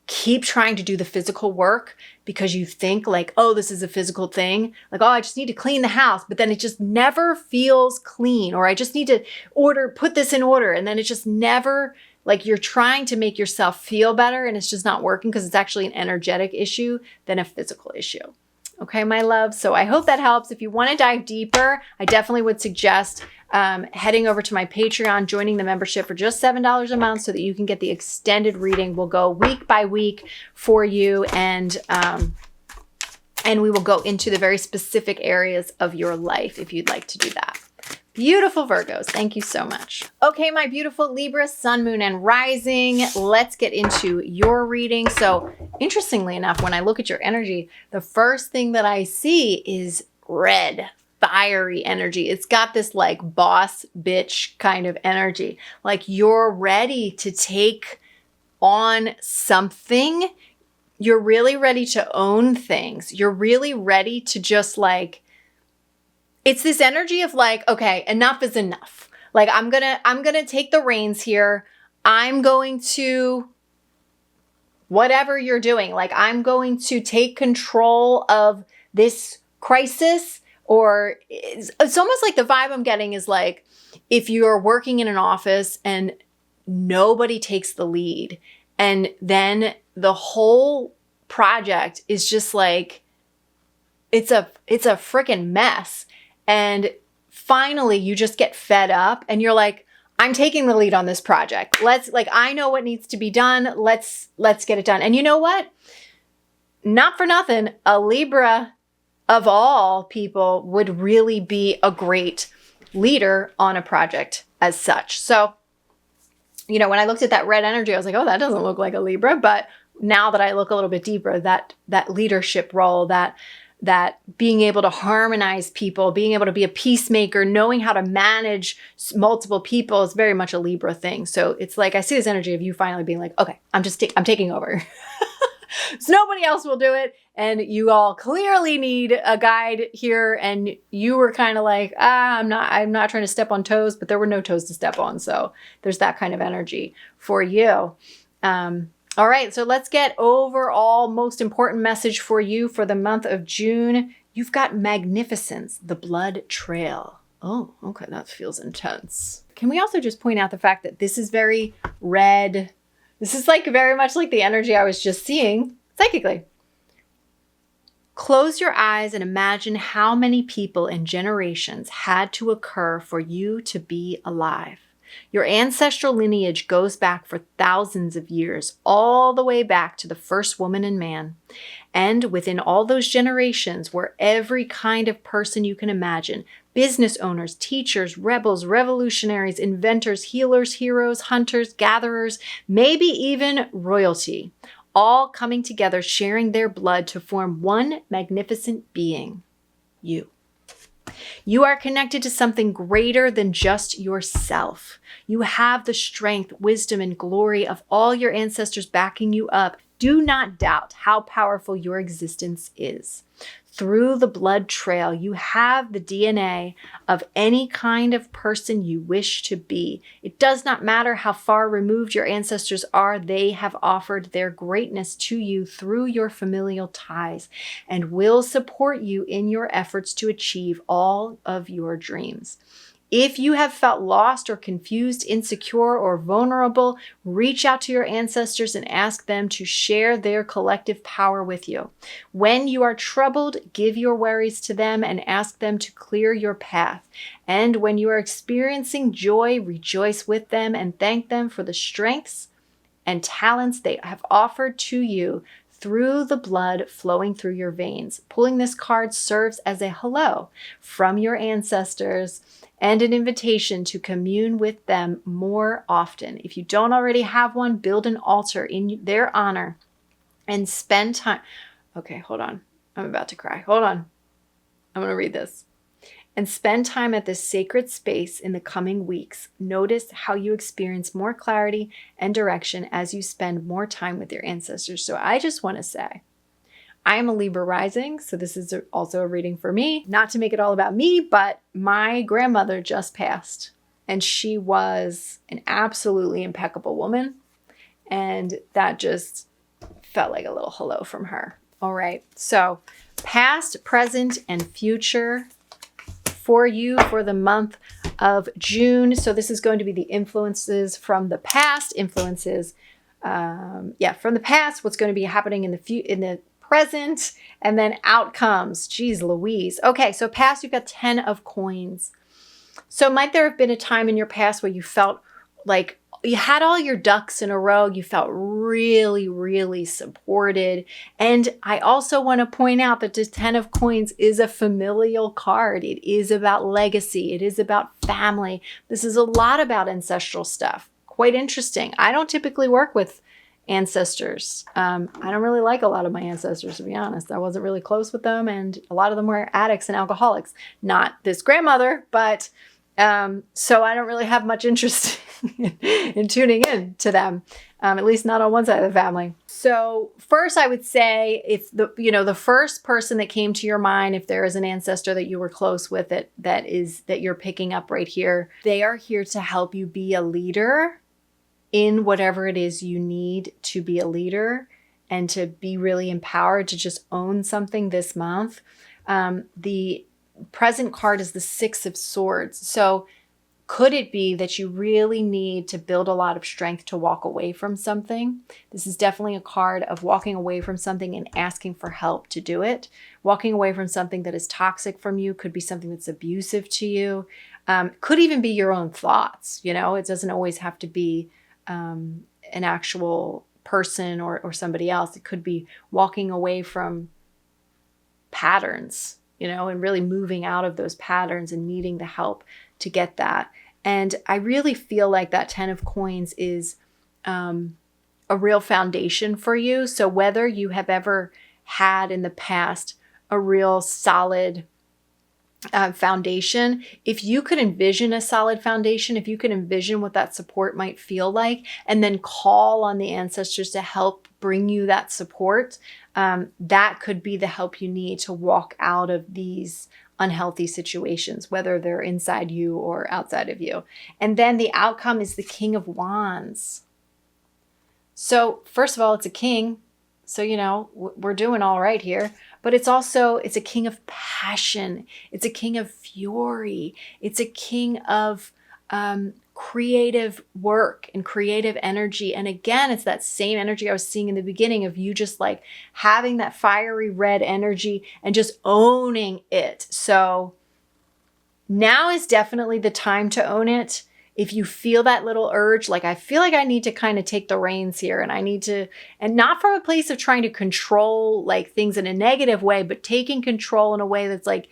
S1: keep trying to do the physical work because you think like, oh, this is a physical thing. Like, oh, I just need to clean the house, but then it just never feels clean. Or I just need to put this in order. And then it just never, like you're trying to make yourself feel better and it's just not working because it's actually an energetic issue than a physical issue. Okay, my love. So I hope that helps. If you want to dive deeper, I definitely would suggest heading over to my Patreon, joining the membership for just $7 a month so that you can get the extended reading. We'll go week by week for you, and we will go into the very specific areas of your life if you'd like to do that. Beautiful Virgos, thank you so much. Okay, my beautiful Libra, Sun, Moon, and Rising, let's get into your reading. So interestingly enough, when I look at your energy, the first thing that I see is red, fiery energy. It's got this like boss bitch kind of energy. Like you're ready to take on something. You're really ready to own things. You're really ready to just like, it's this energy of like, okay, enough is enough. Like I'm gonna take the reins here. I'm going to, whatever you're doing, like I'm going to take control of this crisis. Or it's almost like the vibe I'm getting is like, if you're working in an office and nobody takes the lead, and then the whole project is just like, it's a freaking mess. And finally you just get fed up and you're like, I'm taking the lead on this project. I know what needs to be done. Let's get it done. And you know what? Not for nothing, a Libra of all people would really be a great leader on a project as such. So, you know, when I looked at that red energy, I was like, oh, that doesn't look like a Libra. But now that I look a little bit deeper, that leadership role, that being able to harmonize people, being able to be a peacemaker, knowing how to manage multiple people is very much a Libra thing. So it's like, I see this energy of you finally being like, okay, I'm taking over. So nobody else will do it. And you all clearly need a guide here. And you were kind of like, I'm not trying to step on toes, but there were no toes to step on. So there's that kind of energy for you. All right, so let's get overall most important message for you for the month of June. You've got magnificence, the blood trail. Oh, okay, that feels intense. Can we also just point out the fact that this is very red? This is like very much like the energy I was just seeing psychically. Close your eyes and imagine how many people and generations had to occur for you to be alive. Your ancestral lineage goes back for thousands of years, all the way back to the first woman and man. And within all those generations were every kind of person you can imagine: business owners, teachers, rebels, revolutionaries, inventors, healers, heroes, hunters, gatherers, maybe even royalty, all coming together, sharing their blood to form one magnificent being: you. You are connected to something greater than just yourself. You have the strength, wisdom, and glory of all your ancestors backing you up. Do not doubt how powerful your existence is. Through the blood trail, you have the DNA of any kind of person you wish to be. It does not matter how far removed your ancestors are, they have offered their greatness to you through your familial ties and will support you in your efforts to achieve all of your dreams. If you have felt lost or confused, insecure, or vulnerable, reach out to your ancestors and ask them to share their collective power with you. When you are troubled, give your worries to them and ask them to clear your path. And when you are experiencing joy, rejoice with them and thank them for the strengths and talents they have offered to you through the blood flowing through your veins. Pulling this card serves as a hello from your ancestors and an invitation to commune with them more often. If you don't already have one, build an altar in their honor and spend time. Okay, hold on. I'm about to cry. Hold on. I'm going to read this. And spend time at this sacred space in the coming weeks. Notice how you experience more clarity and direction as you spend more time with your ancestors. So I just want to say, I am a Libra rising, so this is also a reading for me. Not to make it all about me, but my grandmother just passed, and she was an absolutely impeccable woman, and that just felt like a little hello from her. All right, so past, present, and future for you for the month of June. So this is going to be the influences from the past, from the past, what's going to be happening in the present, and then outcomes. Geez Louise. Okay, so past, you've got 10 of coins. So might there have been a time in your past where you felt like you had all your ducks in a row, you felt really, really supported. And I also want to point out that the 10 of coins is a familial card. It is about legacy. It is about family. This is a lot about ancestral stuff. Quite interesting. I don't typically work with ancestors. I don't really like a lot of my ancestors, to be honest. I wasn't really close with them, and a lot of them were addicts and alcoholics. Not this grandmother, but so I don't really have much interest in tuning in to them, at least not on one side of the family. So first, I would say if the first person that came to your mind, if there is an ancestor that you were close with that you're picking up right here, they are here to help you be a leader in whatever it is you need to be a leader and to be really empowered to just own something this month. The present card is the 6 of Swords. So could it be that you really need to build a lot of strength to walk away from something? This is definitely a card of walking away from something and asking for help to do it. Walking away from something that is toxic from you, could be something that's abusive to you. Could even be your own thoughts. It doesn't always have to be an actual person or somebody else. It could be walking away from patterns, and really moving out of those patterns and needing the help to get that. And I really feel like that 10 of coins is a real foundation for you. So whether you have ever had in the past a real solid foundation, if you could envision a solid foundation, if you could envision what that support might feel like, and then call on the ancestors to help bring you that support, that could be the help you need to walk out of these unhealthy situations, whether they're inside you or outside of you. And then the outcome is the King of Wands. So first of all, it's a king. So, we're doing all right here. But it's a king of passion. It's a king of fury. It's a king of creative work and creative energy. And again, it's that same energy I was seeing in the beginning of you just like having that fiery red energy and just owning it. So now is definitely the time to own it. If you feel that little urge, like I feel like I need to kind of take the reins here, and I need to, and not from a place of trying to control like things in a negative way, but taking control in a way that's like,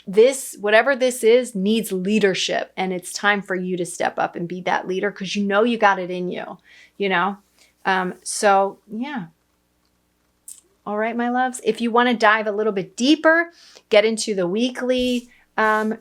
S1: this, whatever this is, needs leadership, and it's time for you to step up and be that leader because you got it in you, So yeah. All right, my loves. If you want to dive a little bit deeper, get into the weekly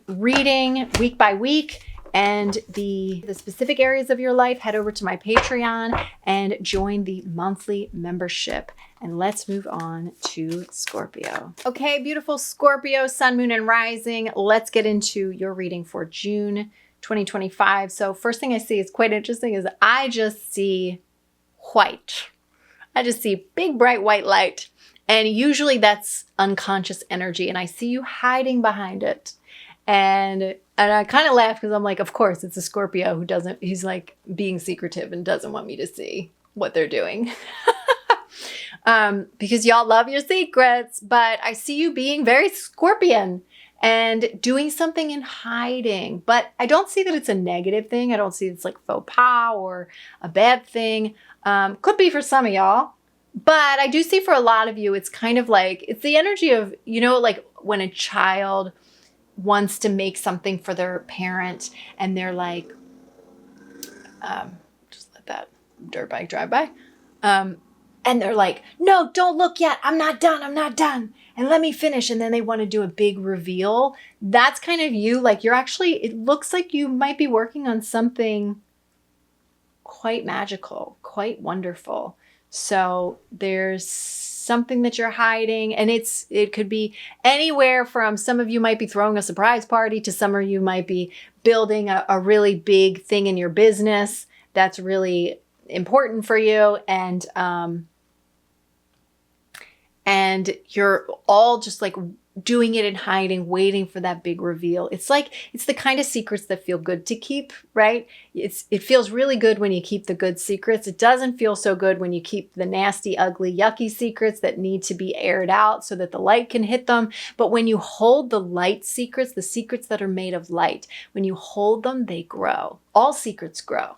S1: reading week by week and the specific areas of your life, head over to my Patreon and join the monthly membership. And let's move on to Scorpio. Okay, beautiful Scorpio, sun, moon, and rising. Let's get into your reading for June 2025. So first thing I see is quite interesting is I just see white. I just see big, bright white light. And usually that's unconscious energy. And I see you hiding behind it. And I kind of laugh because I'm like, of course, it's a Scorpio he's like being secretive and doesn't want me to see what they're doing. Because y'all love your secrets, but I see you being very Scorpion and doing something in hiding. But I don't see that it's a negative thing. I don't see it's like faux pas or a bad thing. Could be for some of y'all. But I do see for a lot of you, it's kind of like, it's the energy of, like when a child wants to make something for their parent and they're like, just let that dirt bike drive by. And they're like, no, don't look yet. I'm not done. And let me finish. And then they want to do a big reveal. That's kind of you. Like it looks like you might be working on something quite magical, quite wonderful. So there's something that you're hiding. And it could be anywhere from, some of you might be throwing a surprise party to some of you might be building a really big thing in your business that's really important for you. And you're all just like doing it in hiding, waiting for that big reveal. It's the kind of secrets that feel good to keep, right? It feels really good when you keep the good secrets. It doesn't feel so good when you keep the nasty, ugly, yucky secrets that need to be aired out so that the light can hit them. But when you hold the light secrets, the secrets that are made of light, when you hold them, they grow. All secrets grow.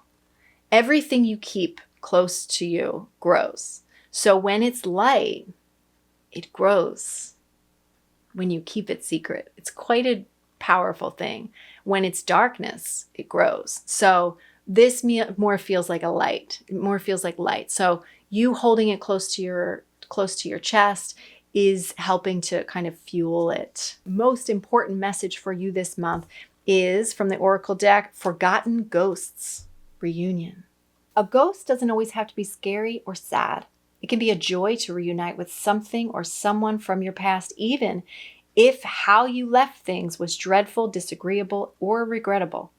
S1: Everything you keep close to you grows. So when it's light, it grows. When you keep it secret, it's quite a powerful thing. When it's darkness, it grows. So this more feels like a light. It more feels like light. So you holding it close to your chest is helping to kind of fuel it. Most important message for you this month is from the Oracle deck, Forgotten Ghosts Reunion. A ghost doesn't always have to be scary or sad. It can be a joy to reunite with something or someone from your past, even if how you left things was dreadful, disagreeable, or regrettable.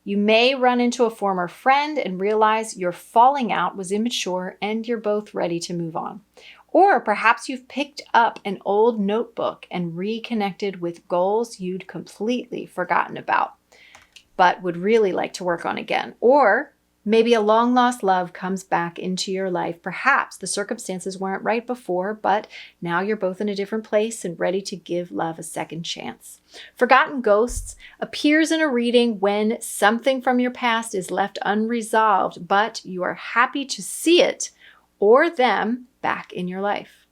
S1: You may run into a former friend and realize your falling out was immature and you're both ready to move on. Or perhaps you've picked up an old notebook and reconnected with goals you'd completely forgotten about, but would really like to work on again. Or maybe a long-lost love comes back into your life. Perhaps the circumstances weren't right before, but now you're both in a different place and ready to give love a second chance. Forgotten Ghosts appears in a reading when something from your past is left unresolved, but you are happy to see it or them back in your life.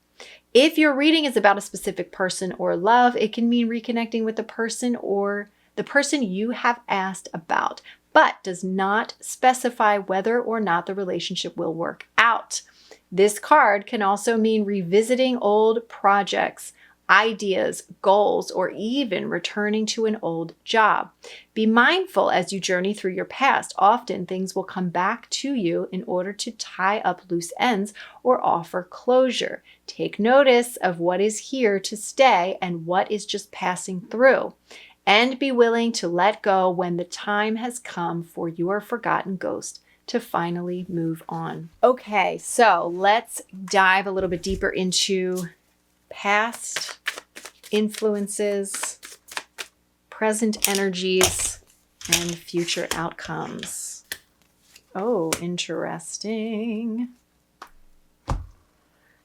S1: If your reading is about a specific person or love, it can mean reconnecting with the person or the person you have asked about, but does not specify whether or not the relationship will work out. This card can also mean revisiting old projects, ideas, goals, or even returning to an old job. Be mindful as you journey through your past. Often things will come back to you in order to tie up loose ends or offer closure. Take notice of what is here to stay and what is just passing through. And be willing to let go when the time has come for your forgotten ghost to finally move on. Okay, so let's dive a little bit deeper into past influences, present energies, and future outcomes. Oh, interesting.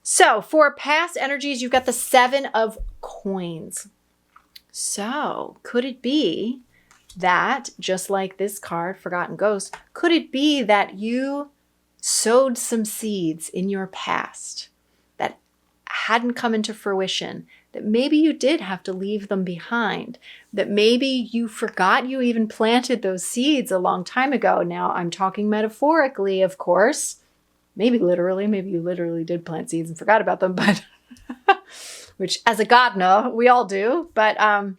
S1: So for past energies, you've got the Seven of Coins. So could it be that, just like this card, Forgotten Ghost, could it be that you sowed some seeds in your past that hadn't come into fruition, that maybe you did have to leave them behind, that maybe you forgot you even planted those seeds a long time ago? Now, I'm talking metaphorically, of course. Maybe literally, maybe you literally did plant seeds and forgot about them, but which as a gardener, we all do. But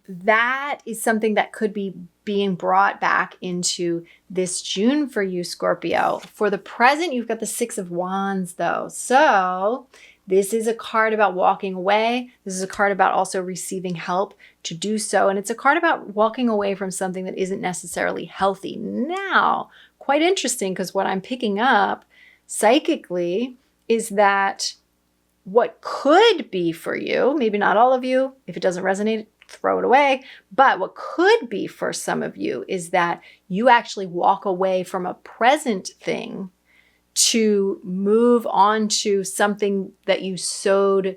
S1: that is something that could be being brought back into this June for you, Scorpio. For the present, you've got the Six of Wands, though. So this is a card about walking away. This is a card about also receiving help to do so. And it's a card about walking away from something that isn't necessarily healthy. Now, quite interesting, because what I'm picking up psychically is that what could be for you, maybe not all of you, if it doesn't resonate, throw it away. But what could be for some of you is that you actually walk away from a present thing to move on to something that you sowed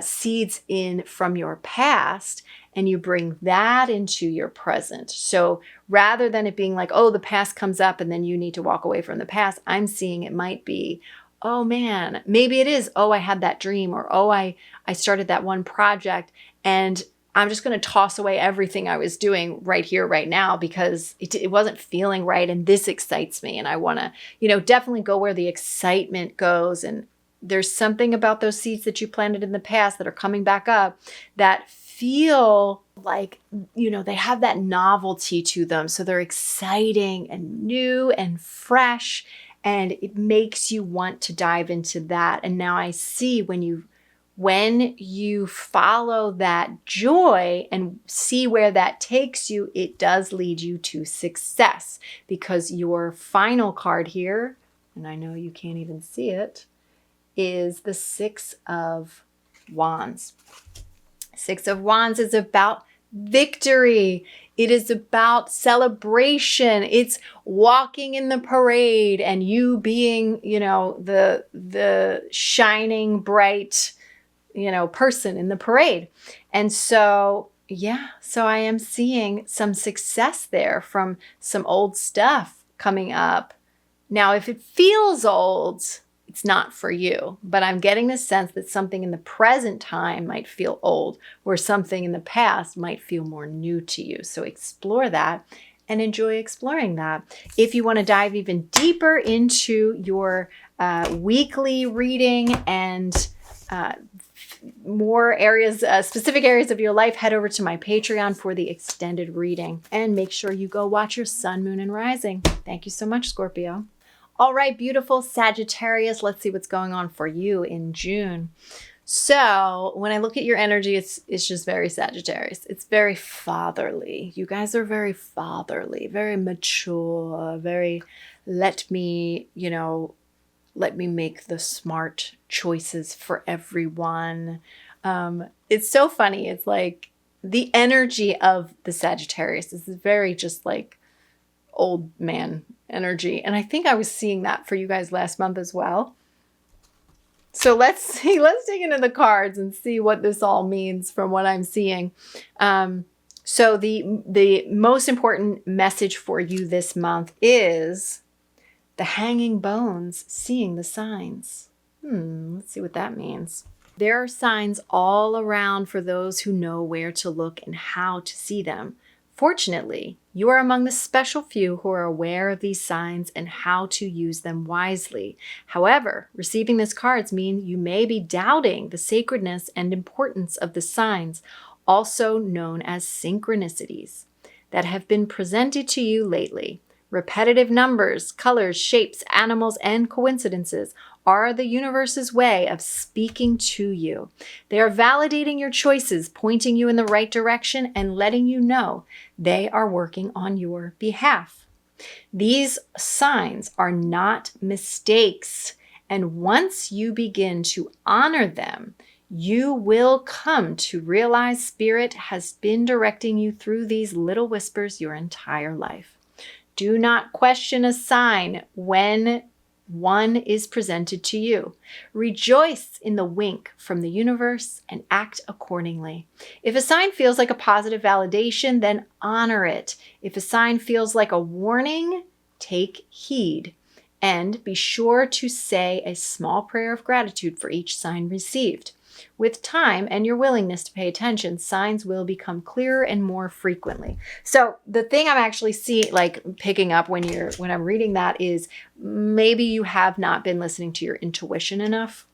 S1: seeds in from your past, and you bring that into your present. So rather than it being like, oh, the past comes up and then you need to walk away from the past, I'm seeing it might be, oh man, maybe it is, oh, I had that dream, or oh, I started that one project and I'm just going to toss away everything I was doing right here, right now, because it wasn't feeling right. And this excites me. And I want to, definitely go where the excitement goes. And there's something about those seeds that you planted in the past that are coming back up that feel like, they have that novelty to them. So they're exciting and new and fresh. and it makes you want to dive into that. And now I see when you follow that joy and see where that takes you, it does lead you to success, because your final card here, and I know you can't even see it, is the Six of Wands. Six of Wands is about victory. It is about celebration. It's walking in the parade and you being, the shining, bright, person in the parade. And so, so I am seeing some success there from some old stuff coming up. Now, if it feels old, it's not for you, but I'm getting the sense that something in the present time might feel old, where something in the past might feel more new to you. So explore that and enjoy exploring that. If you want to dive even deeper into your weekly reading and more areas, specific areas of your life, head over to my Patreon for the extended reading. And make sure you go watch your sun, moon, and rising. Thank you so much, Scorpio. All right, beautiful Sagittarius, let's see what's going on for you in June. So when I look at your energy, it's just very Sagittarius. It's very fatherly. You guys are very fatherly, very mature, very let me make the smart choices for everyone. It's so funny. It's like the energy of the Sagittarius is very just like old man energy. And I think I was seeing that for you guys last month as well. So let's dig into the cards and see what this all means from what I'm seeing. So the most important message for you this month is the hanging bones, seeing the signs. Let's see what that means. There are signs all around for those who know where to look and how to see them. Fortunately, you are among the special few who are aware of these signs and how to use them wisely. However, receiving these cards mean you may be doubting the sacredness and importance of the signs, also known as synchronicities, that have been presented to you lately. Repetitive numbers, colors, shapes, animals, and coincidences are the universe's way of speaking to you. They are validating your choices, pointing you in the right direction, and letting you know they are working on your behalf. These signs are not mistakes, and once you begin to honor them, you will come to realize Spirit has been directing you through these little whispers your entire life. Do not question a sign when one is presented to you. Rejoice in the wink from the universe and act accordingly. If a sign feels like a positive validation, then honor it. If a sign feels like a warning, take heed. And be sure to say a small prayer of gratitude for each sign received. With time and your willingness to pay attention, signs will become clearer and more frequently. So the thing I'm actually picking up when I'm reading that is maybe you have not been listening to your intuition enough.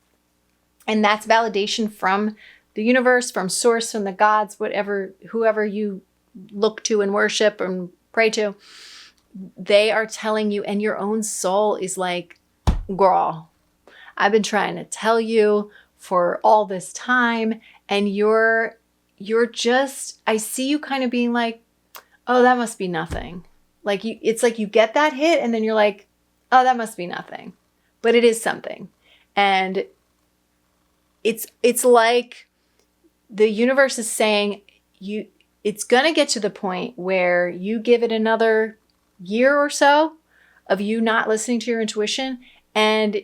S1: And that's validation from the universe, from source, from the gods, whoever you look to and worship and pray to. They are telling you, and your own soul is like, girl, I've been trying to tell you for all this time, and you're just, I see you kind of being like, oh, that must be nothing. It's like you get that hit and then you're like, oh, that must be nothing. But it is something. And it's like the universe is saying it's going to get to the point where you give it another year or so of you not listening to your intuition, and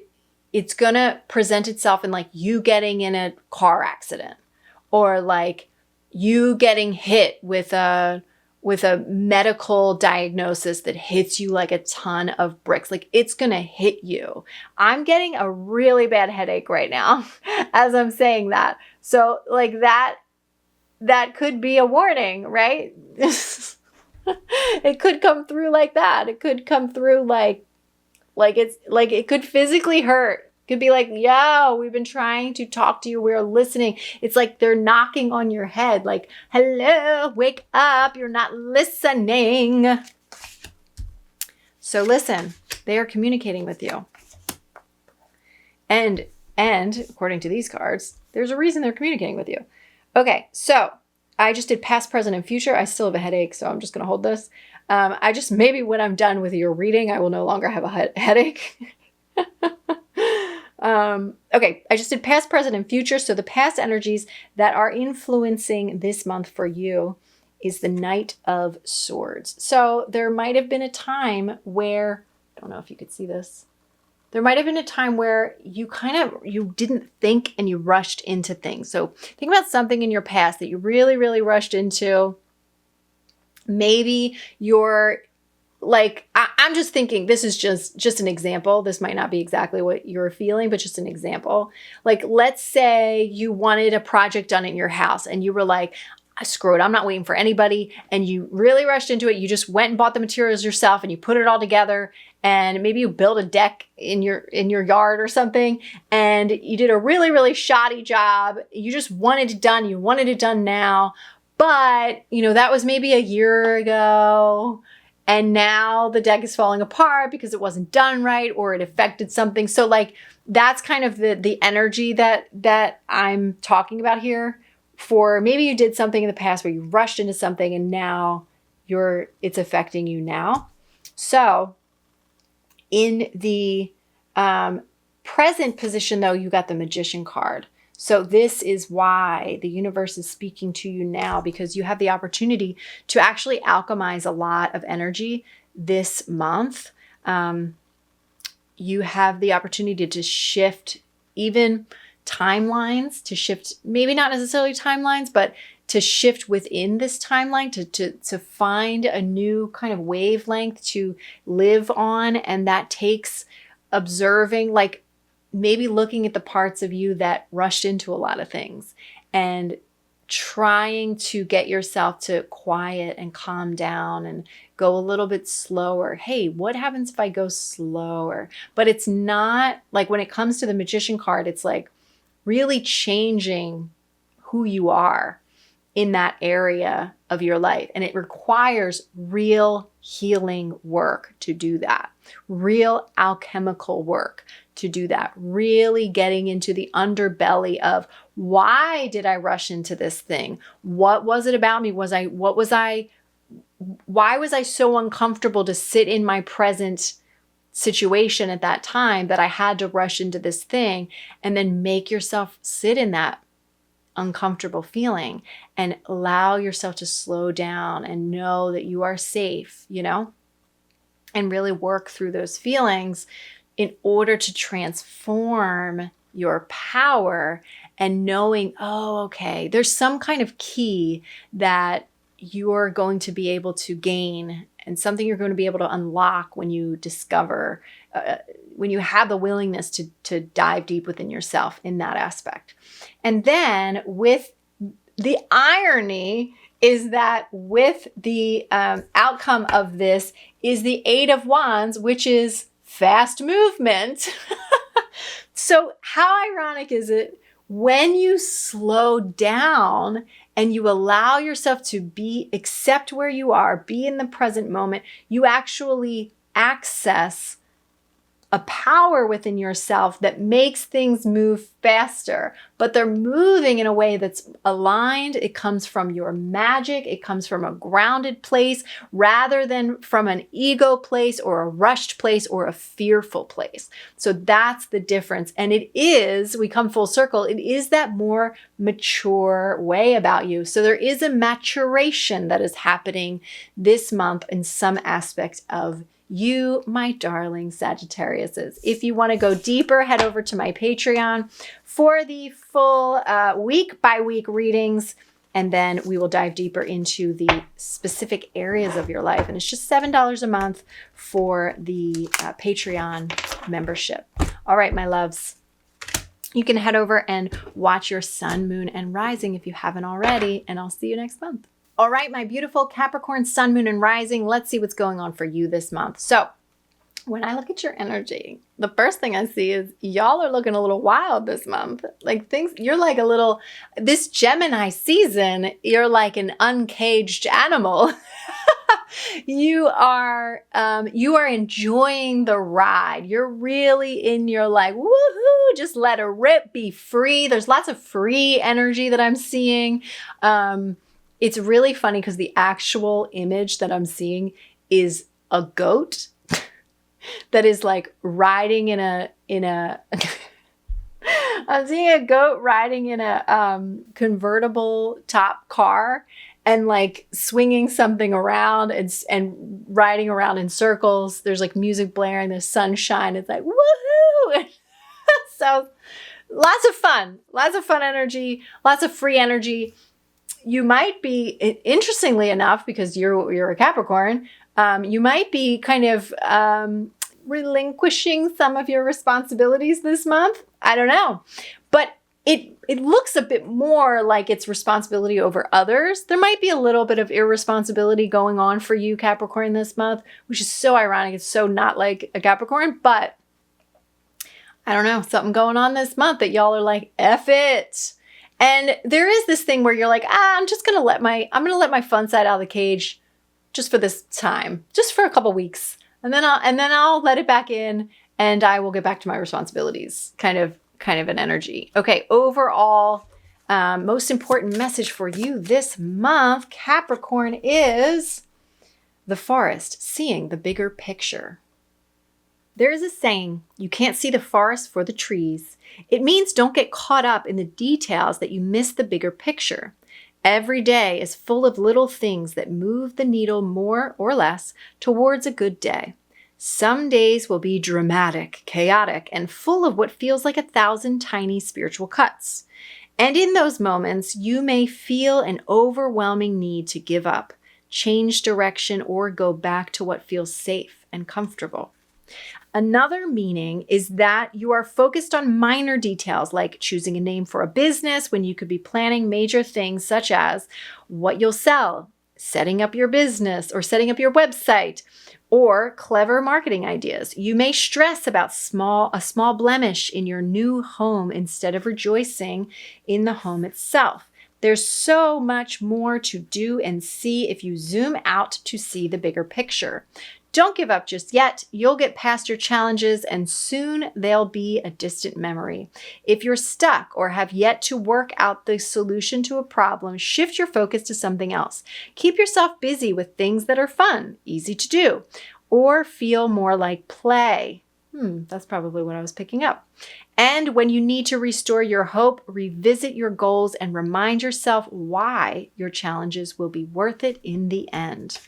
S1: it's going to present itself in like you getting in a car accident, or like you getting hit with a medical diagnosis that hits you like a ton of bricks. Like it's going to hit you. I'm getting a really bad headache right now as I'm saying that. So like that could be a warning, right? It could come through like that. It could come through like it's like it could physically hurt. It could be like, yo, we've been trying to talk to you. We're listening. It's like they're knocking on your head like, hello, wake up. You're not listening. So listen, they are communicating with you. And according to these cards, there's a reason they're communicating with you. Okay, so I just did past, present, and future. I still have a headache, so I'm just going to hold this. Maybe when I'm done with your reading, I will no longer have a headache. Okay, I just did past, present, and future. So the past energies that are influencing this month for you is the Knight of Swords. So there might have been a time where, I don't know if you could see this. There might have been a time where you didn't think and you rushed into things. So think about something in your past that you really, really rushed into. Maybe you're like, I'm just thinking, this is just an example. This might not be exactly what you're feeling, but just an example. Like, let's say you wanted a project done in your house and you were like, screw it, I'm not waiting for anybody. And you really rushed into it. You just went and bought the materials yourself and you put it all together. And maybe you built a deck in your yard or something. And you did a really, really shoddy job. You just wanted it done. You wanted it done now. But, that was maybe a year ago. And now the deck is falling apart because it wasn't done right or it affected something. So like, that's kind of the energy that I'm talking about here. For maybe you did something in the past where you rushed into something and now it's affecting you now. So in the present position though, you got the Magician card. So this is why the universe is speaking to you now, because you have the opportunity to actually alchemize a lot of energy this month. You have the opportunity to shift even timelines, to shift, maybe not necessarily timelines, but to shift within this timeline, to find a new kind of wavelength to live on. And that takes observing, like maybe looking at the parts of you that rushed into a lot of things and trying to get yourself to quiet and calm down and go a little bit slower. Hey, what happens if I go slower? But it's not like, when it comes to the Magician card, it's like really changing who you are in that area of your life. And it requires real healing work to do that, real alchemical work to do that, really getting into the underbelly of, why did I rush into this thing? What was it about me? Why was I so uncomfortable to sit in my present situation at that time that I had to rush into this thing? And then make yourself sit in that uncomfortable feeling and allow yourself to slow down and know that you are safe, and really work through those feelings in order to transform your power and knowing, oh, okay, there's some kind of key that you're going to be able to gain and something you're going to be able to unlock when you discover, when you have the willingness to dive deep within yourself in that aspect. And then with the irony is that with the outcome of this is the Eight of Wands, which is fast movement. So how ironic is it when you slow down and you allow yourself to accept where you are, be in the present moment, you actually access a power within yourself that makes things move faster, but they're moving in a way that's aligned. It comes from your magic. It comes from a grounded place rather than from an ego place or a rushed place or a fearful place. So that's the difference. And we come full circle, it is that more mature way about you. So there is a maturation that is happening this month in some aspect of you, my darling Sagittariuses. If you want to go deeper, head over to my Patreon for the full week by week readings. And then we will dive deeper into the specific areas of your life. And it's just $7 a month for the Patreon membership. All right, my loves. You can head over and watch your sun, moon, and rising if you haven't already. And I'll see you next month. All right, my beautiful Capricorn, sun, moon, and rising, let's see what's going on for you this month. So when I look at your energy, the first thing I see is y'all are looking a little wild this month. Like you're like this Gemini season, you're like an uncaged animal. You are enjoying the ride. You're really in your like, woohoo, just let her rip, be free. There's lots of free energy that I'm seeing. It's really funny because the actual image that I'm seeing is a goat that is like riding in a I'm seeing a goat riding in a convertible top car and like swinging something around and riding around in circles. There's like music blaring, there's sunshine. It's like, woohoo! So lots of fun energy, lots of free energy. You might be, interestingly enough, because you're a Capricorn, you might be kind of relinquishing some of your responsibilities this month. I don't know. But it looks a bit more like it's responsibility over others. There might be a little bit of irresponsibility going on for you, Capricorn, this month, which is so ironic. It's so not like a Capricorn, but I don't know, something going on this month that y'all are like, F it. And there is this thing where you're like, I'm going to let my fun side out of the cage just for this time, just for a couple weeks. And then I'll let it back in and I will get back to my responsibilities. Kind of an energy. Okay. Overall, most important message for you this month, Capricorn, is the forest, seeing the bigger picture. There is a saying, you can't see the forest for the trees. It means don't get caught up in the details that you miss the bigger picture. Every day is full of little things that move the needle more or less towards a good day. Some days will be dramatic, chaotic, and full of what feels like 1,000 tiny spiritual cuts. And in those moments, you may feel an overwhelming need to give up, change direction, or go back to what feels safe and comfortable. Another meaning is that you are focused on minor details like choosing a name for a business when you could be planning major things such as what you'll sell, setting up your business or setting up your website, or clever marketing ideas. You may stress about a small blemish in your new home instead of rejoicing in the home itself. There's so much more to do and see if you zoom out to see the bigger picture. Don't give up just yet. You'll get past your challenges and soon they'll be a distant memory. If you're stuck or have yet to work out the solution to a problem, shift your focus to something else. Keep yourself busy with things that are fun, easy to do, or feel more like play. That's probably what I was picking up. And when you need to restore your hope, revisit your goals and remind yourself why your challenges will be worth it in the end.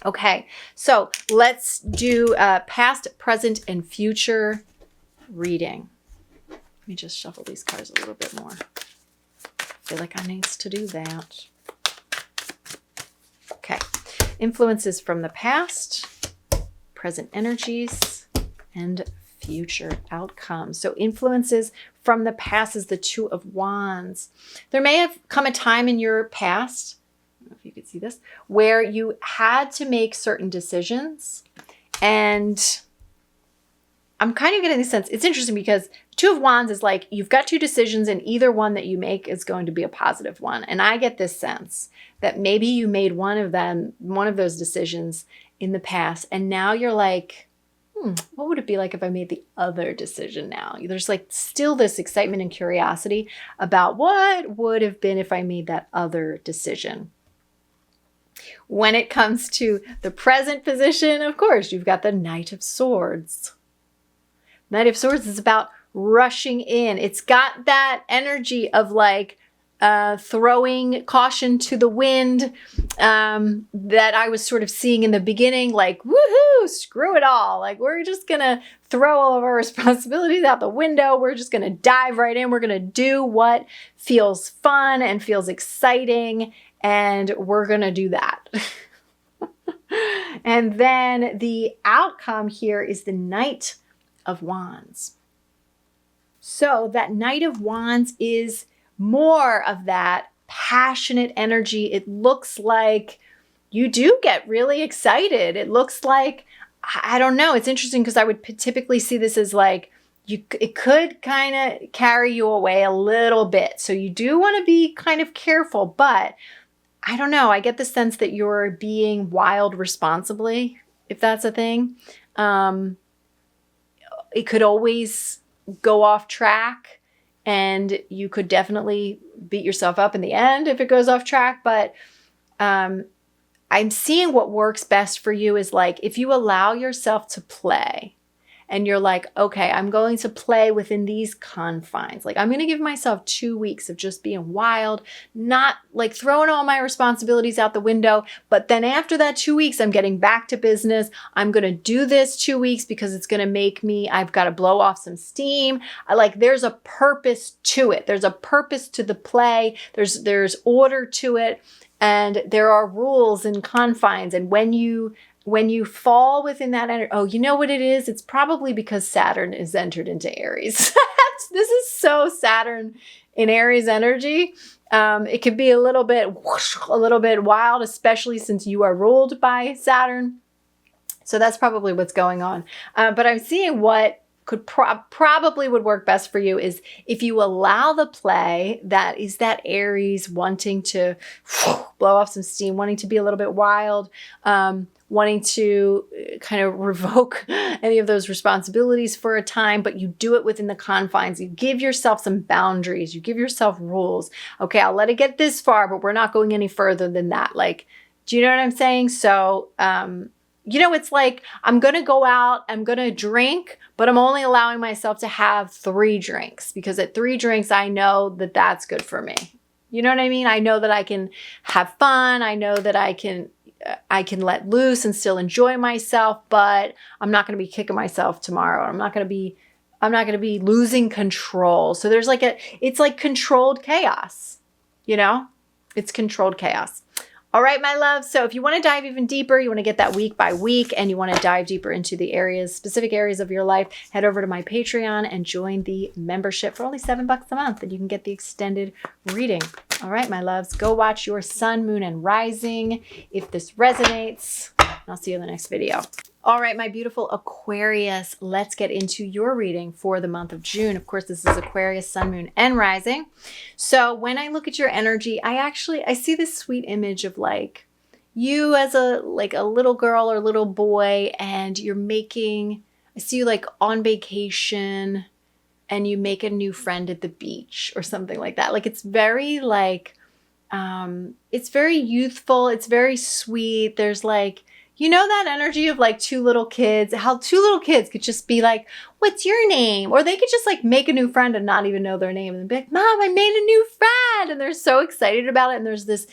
S1: Okay, so let's do past, present, and future reading. Let me just shuffle these cards a little bit more. I feel like I need to do that. Okay, influences from the past, present energies, and future outcomes. So influences from the past is the Two of Wands. There may have come a time in your past, if you could see this, where you had to make certain decisions. And I'm kind of getting the sense, it's interesting because Two of Wands is like, you've got two decisions and either one that you make is going to be a positive one. And I get this sense that maybe you made one of those decisions in the past. And now you're like, what would it be like if I made the other decision now? There's like still this excitement and curiosity about what would have been if I made that other decision. When it comes to the present position, of course, you've got the Knight of Swords. Knight of Swords is about rushing in. It's got that energy of like throwing caution to the wind that I was sort of seeing in the beginning, like, woohoo, screw it all. Like, we're just going to throw all of our responsibilities out the window. We're just going to dive right in. We're going to do what feels fun and feels exciting. And we're going to do that. And then the outcome here is the Knight of Wands. So that Knight of Wands is more of that passionate energy. It looks like you do get really excited. It looks like, I don't know, it's interesting because I would typically see this as like, it could kind of carry you away a little bit. So you do want to be kind of careful, but I don't know. I get the sense that you're being wild responsibly, if that's a thing. It could always go off track, and you could definitely beat yourself up in the end if it goes off track. But I'm seeing what works best for you is like, if you allow yourself to play and you're like, okay, I'm going to play within these confines. Like, I'm going to give myself 2 weeks of just being wild, not like throwing all my responsibilities out the window. But then after that 2 weeks, I'm getting back to business. I'm going to do this 2 weeks because it's going to make me, I've got to blow off some steam. There's a purpose to it. There's a purpose to the play. There's order to it. And there are rules and confines. And when you fall within that energy, oh, you know what it is? It's probably because Saturn is entered into Aries. This is so Saturn in Aries energy. It could be a little bit wild, especially since you are ruled by Saturn. So that's probably what's going on. But I'm seeing what could probably would work best for you is if you allow the play, that is that Aries wanting to blow off some steam, wanting to be a little bit wild, wanting to kind of revoke any of those responsibilities for a time, but you do it within the confines. You give yourself some boundaries. You give yourself rules. Okay, I'll let it get this far, but we're not going any further than that. Like, do you know what I'm saying? So, it's like, I'm going to go out, I'm going to drink, but I'm only allowing myself to have 3 drinks because at 3 drinks, I know that that's good for me. You know what I mean? I know that I can have fun. I know that I can let loose and still enjoy myself, but I'm not going to be kicking myself tomorrow. I'm not going to be losing control. So there's it's like controlled chaos, it's controlled chaos. All right, my love. So if you want to dive even deeper, you want to get that week by week, and you want to dive deeper into the specific areas of your life, head over to my Patreon and join the membership for only $7 a month, and you can get the extended reading. All right, my loves, go watch your sun, moon, and rising if this resonates. I'll see you in the next video. All right, my beautiful Aquarius, let's get into your reading for the month of June. Of course, this is Aquarius, sun, moon, and rising. So when I look at your energy, I see this sweet image of like you as a little girl or little boy, and I see you like on vacation and you make a new friend at the beach or something like that. Like it's very it's very youthful. It's very sweet. There's that energy of like 2 little kids, how 2 little kids could just be like, what's your name? Or they could just like make a new friend and not even know their name and be like, Mom, I made a new friend. And they're so excited about it. And there's this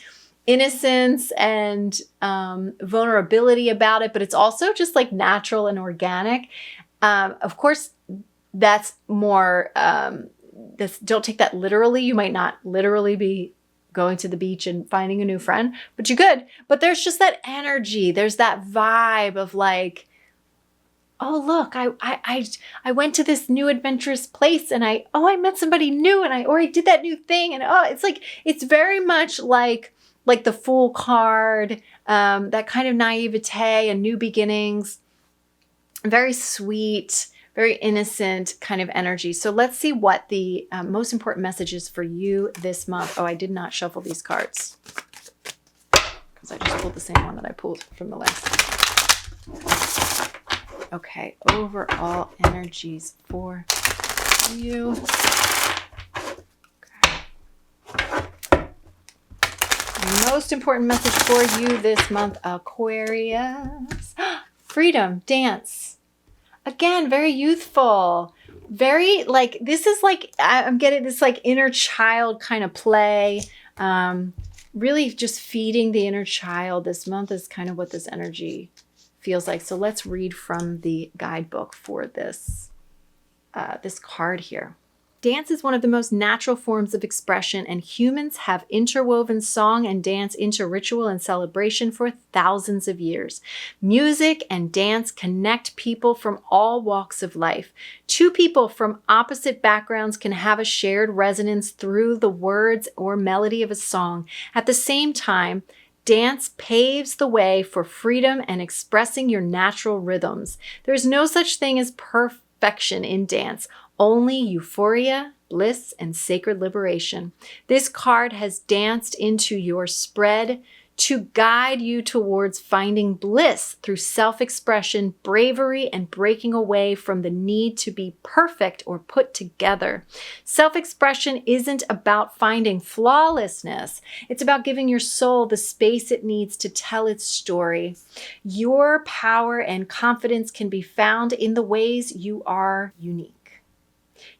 S1: innocence and vulnerability about it, but it's also just like natural and organic. Of course, that's more, don't take that literally. You might not literally be going to the beach and finding a new friend, but you could. But there's just that energy. There's that vibe of like, oh, look, I went to this new adventurous place and I met somebody new and I did that new thing. And it's very much like the Fool card, that kind of naivete and new beginnings. Very sweet, very innocent kind of energy. So let's see what the most important message is for you this month. Oh, I did not shuffle these cards because I just pulled the same one that I pulled from the last. Okay, overall energies for you. Okay. Most important message for you this month, Aquarius. Freedom, dance. Again, very youthful, very this is I'm getting this inner child kind of play. Really just feeding the inner child this month is kind of what this energy feels like. So let's read from the guidebook for this card here. Dance is one of the most natural forms of expression, and humans have interwoven song and dance into ritual and celebration for thousands of years. Music and dance connect people from all walks of life. 2 people from opposite backgrounds can have a shared resonance through the words or melody of a song. At the same time, dance paves the way for freedom and expressing your natural rhythms. There is no such thing as perfection in dance. Only euphoria bliss and sacred liberation. This card has danced into your spread to guide you towards finding bliss through self-expression, bravery, and breaking away from the need to be perfect or put together. Self-expression isn't about finding flawlessness. It's about giving your soul the space it needs to tell its story. Your power and confidence can be found in the ways you are unique.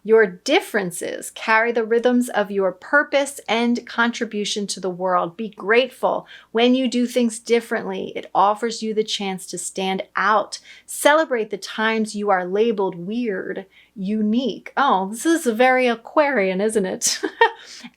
S1: Your differences carry the rhythms of your purpose and contribution to the world. Be grateful when you do things differently. It offers you the chance to stand out. Celebrate the times you are labeled weird, unique. Oh, this is very Aquarian, isn't it?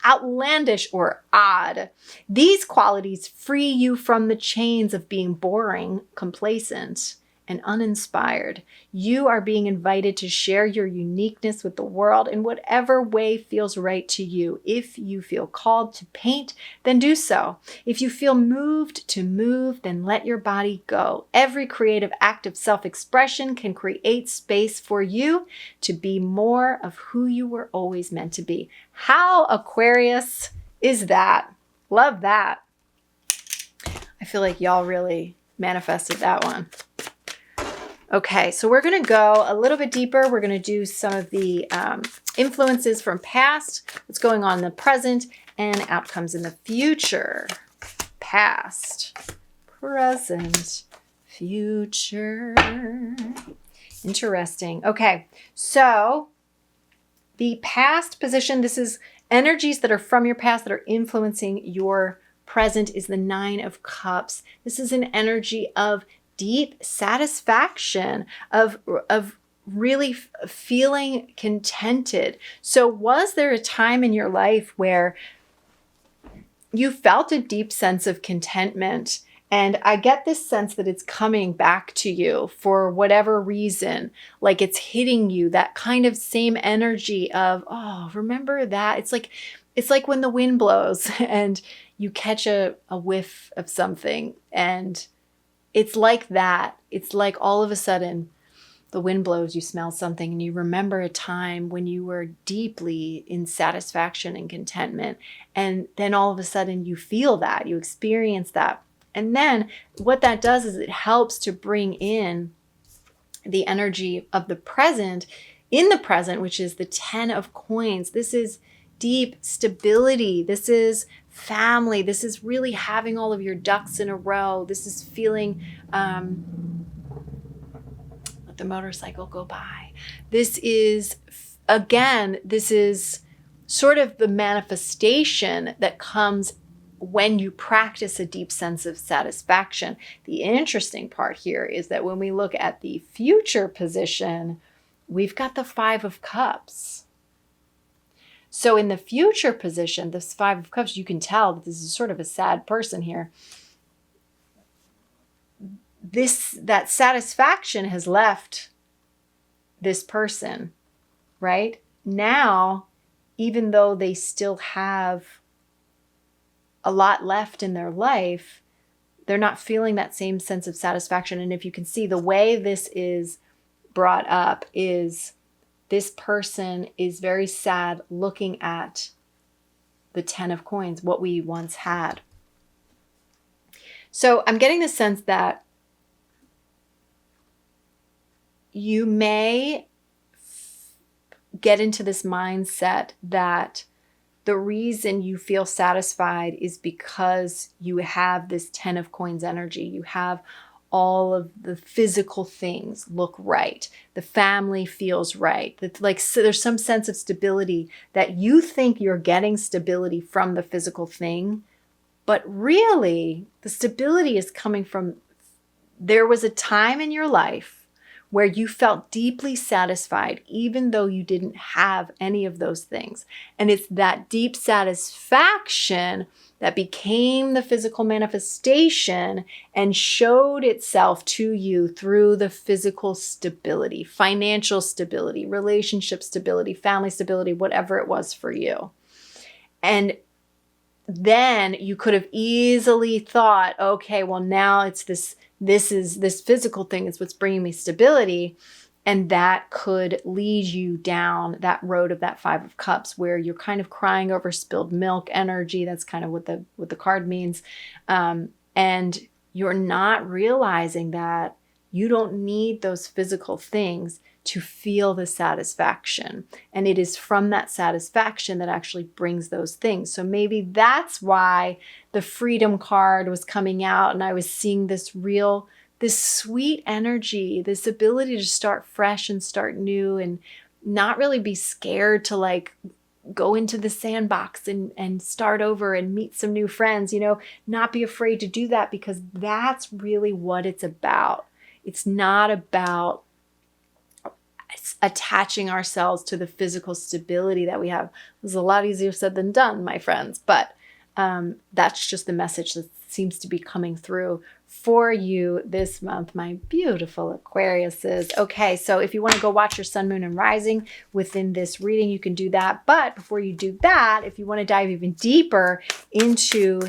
S1: Outlandish or odd. These qualities free you from the chains of being boring, complacent, and uninspired. You are being invited to share your uniqueness with the world in whatever way feels right to you. If you feel called to paint, then do so. If you feel moved to move, then let your body go. Every creative act of self-expression can create space for you to be more of who you were always meant to be. How Aquarius is that? Love that. I feel like y'all really manifested that one. Okay, so we're going to go a little bit deeper. We're going to do some of the influences from past, what's going on in the present, and outcomes in the future. Past, present, future. Interesting. Okay, so the past position, this is energies that are from your past that are influencing your present, is the Nine of Cups. This is an energy of deep satisfaction, of really feeling contented. So was there a time in your life where you felt a deep sense of contentment? And I get this sense that it's coming back to you for whatever reason, like it's hitting you, that kind of same energy of, oh, remember that? It's like when the wind blows and you catch a whiff of something, and it's like that. It's like all of a sudden the wind blows, you smell something, and you remember a time when you were deeply in satisfaction and contentment. And then all of a sudden you feel that, you experience that. And then what that does is it helps to bring in the energy of the present, in the present, which is the 10 of coins. This is deep stability. This is family. This is really having all of your ducks in a row. This is feeling, let the motorcycle go by. This is, again, this is sort of the manifestation that comes when you practice a deep sense of satisfaction. The interesting part here is that when we look at the future position, we've got the Five of Cups. So in the future position, this Five of Cups, you can tell that this is sort of a sad person here. That satisfaction has left this person, right? Now, even though they still have a lot left in their life, they're not feeling that same sense of satisfaction. And if you can see, the way this is brought up is this person is very sad looking at the 10 of coins, what we once had. So I'm getting the sense that you may get into this mindset that the reason you feel satisfied is because you have this 10 of coins energy. You have all of the physical things look right. The family feels right. So there's some sense of stability that you think you're getting stability from the physical thing, but really the stability is coming from, there was a time in your life where you felt deeply satisfied, even though you didn't have any of those things. And it's that deep satisfaction that became the physical manifestation and showed itself to you through the physical stability, financial stability, relationship stability, family stability, whatever it was for you. And then you could have easily thought, okay, well now it's this physical thing is what's bringing me stability. And that could lead you down that road of that Five of Cups, where you're kind of crying over spilled milk energy. That's kind of what the card means. And you're not realizing that you don't need those physical things to feel the satisfaction. And it is from that satisfaction that actually brings those things. So maybe that's why the freedom card was coming out and I was seeing this sweet energy, this ability to start fresh and start new and not really be scared to like go into the sandbox and start over and meet some new friends, not be afraid to do that, because that's really what it's about. It's not about attaching ourselves to the physical stability that we have. It's a lot easier said than done, my friends, but that's just the message that seems to be coming through for you this month, my beautiful Aquariuses. Okay, so if you want to go watch your sun, moon, and rising within this reading, you can do that. But before you do that, if you want to dive even deeper into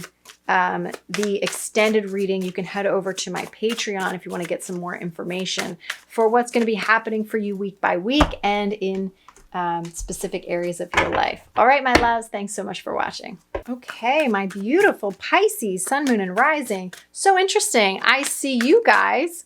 S1: the extended reading, you can head over to my Patreon if you want to get some more information for what's going to be happening for you week by week and in specific areas of your life. All right, my loves, thanks so much for watching. Okay, my beautiful Pisces, sun, moon, and rising. So interesting. I see you guys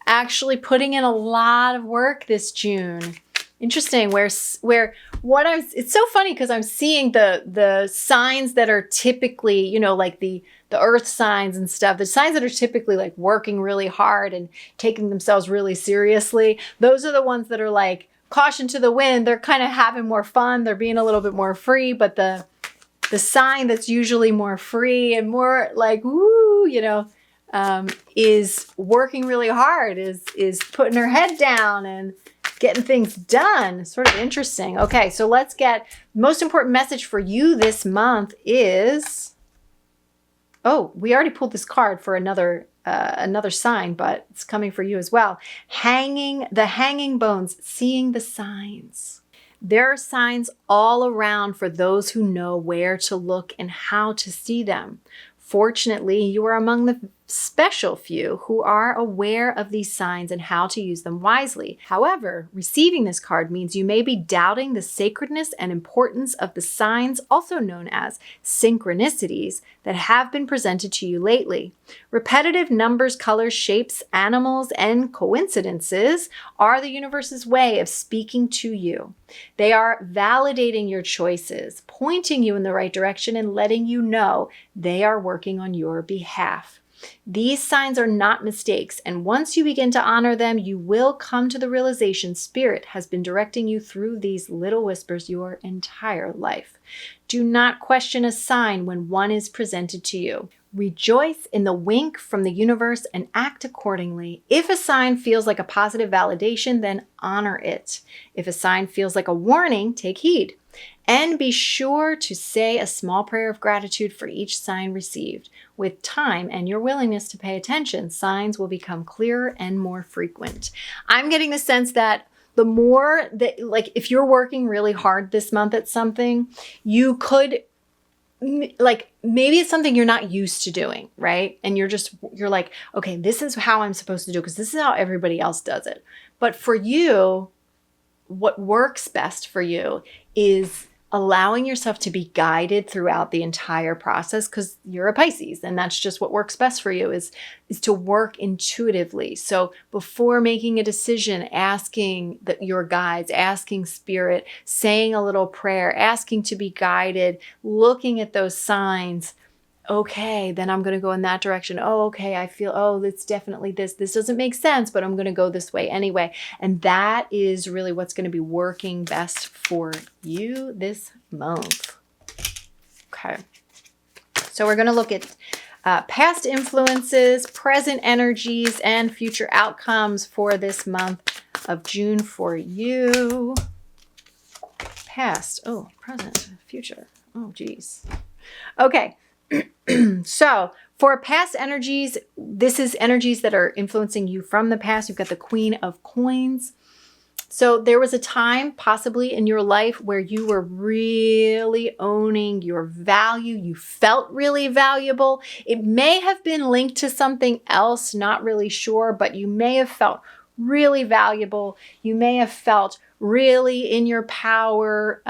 S1: actually putting in a lot of work this June. Interesting. It's so funny because I'm seeing the signs that are typically, like the earth signs and stuff, the signs that are typically like working really hard and taking themselves really seriously. Those are the ones that are like, caution to the wind. They're kind of having more fun. They're being a little bit more free, but the sign that's usually more free and more like, woo, is working really hard, is putting her head down and getting things done. Sort of interesting. Okay, so let's get most important message for you this month is, we already pulled this card for another sign, but it's coming for you as well. The hanging bones, seeing the signs. There are signs all around for those who know where to look and how to see them. Fortunately, you are among the special few who are aware of these signs and how to use them wisely. However, receiving this card means you may be doubting the sacredness and importance of the signs, also known as synchronicities, that have been presented to you lately. Repetitive numbers, colors, shapes, animals, and coincidences are the universe's way of speaking to you. They are validating your choices, pointing you in the right direction, and letting you know they are working on your behalf. These signs are not mistakes, and once you begin to honor them, you will come to the realization Spirit has been directing you through these little whispers your entire life. Do not question a sign when one is presented to you. Rejoice in the wink from the universe and act accordingly. If a sign feels like a positive validation, then honor it. If a sign feels like a warning, take heed. And be sure to say a small prayer of gratitude for each sign received. With time and your willingness to pay attention, signs will become clearer and more frequent. I'm getting the sense that the more that, like, if you're working really hard this month at something, you could, like, maybe it's something you're not used to doing, right? And you're like, okay, this is how I'm supposed to do it because this is how everybody else does it. But for you, what works best for you is allowing yourself to be guided throughout the entire process, because you're a Pisces and that's just what works best for you is to work intuitively. So before making a decision, asking your guides, asking Spirit, saying a little prayer, asking to be guided, looking at those signs. Okay, then I'm going to go in that direction. Oh, okay, I feel, it's definitely this. This doesn't make sense, but I'm going to go this way anyway. And that is really what's going to be working best for you this month. Okay, so we're going to look at past influences, present energies, and future outcomes for this month of June for you. Past, present, future. Oh, geez. Okay. So for past energies, this is energies that are influencing you from the past. You've got the Queen of Coins. So there was a time possibly in your life where you were really owning your value. You felt really valuable. It may have been linked to something else, not really sure, but you may have felt really valuable. You may have felt really in your power.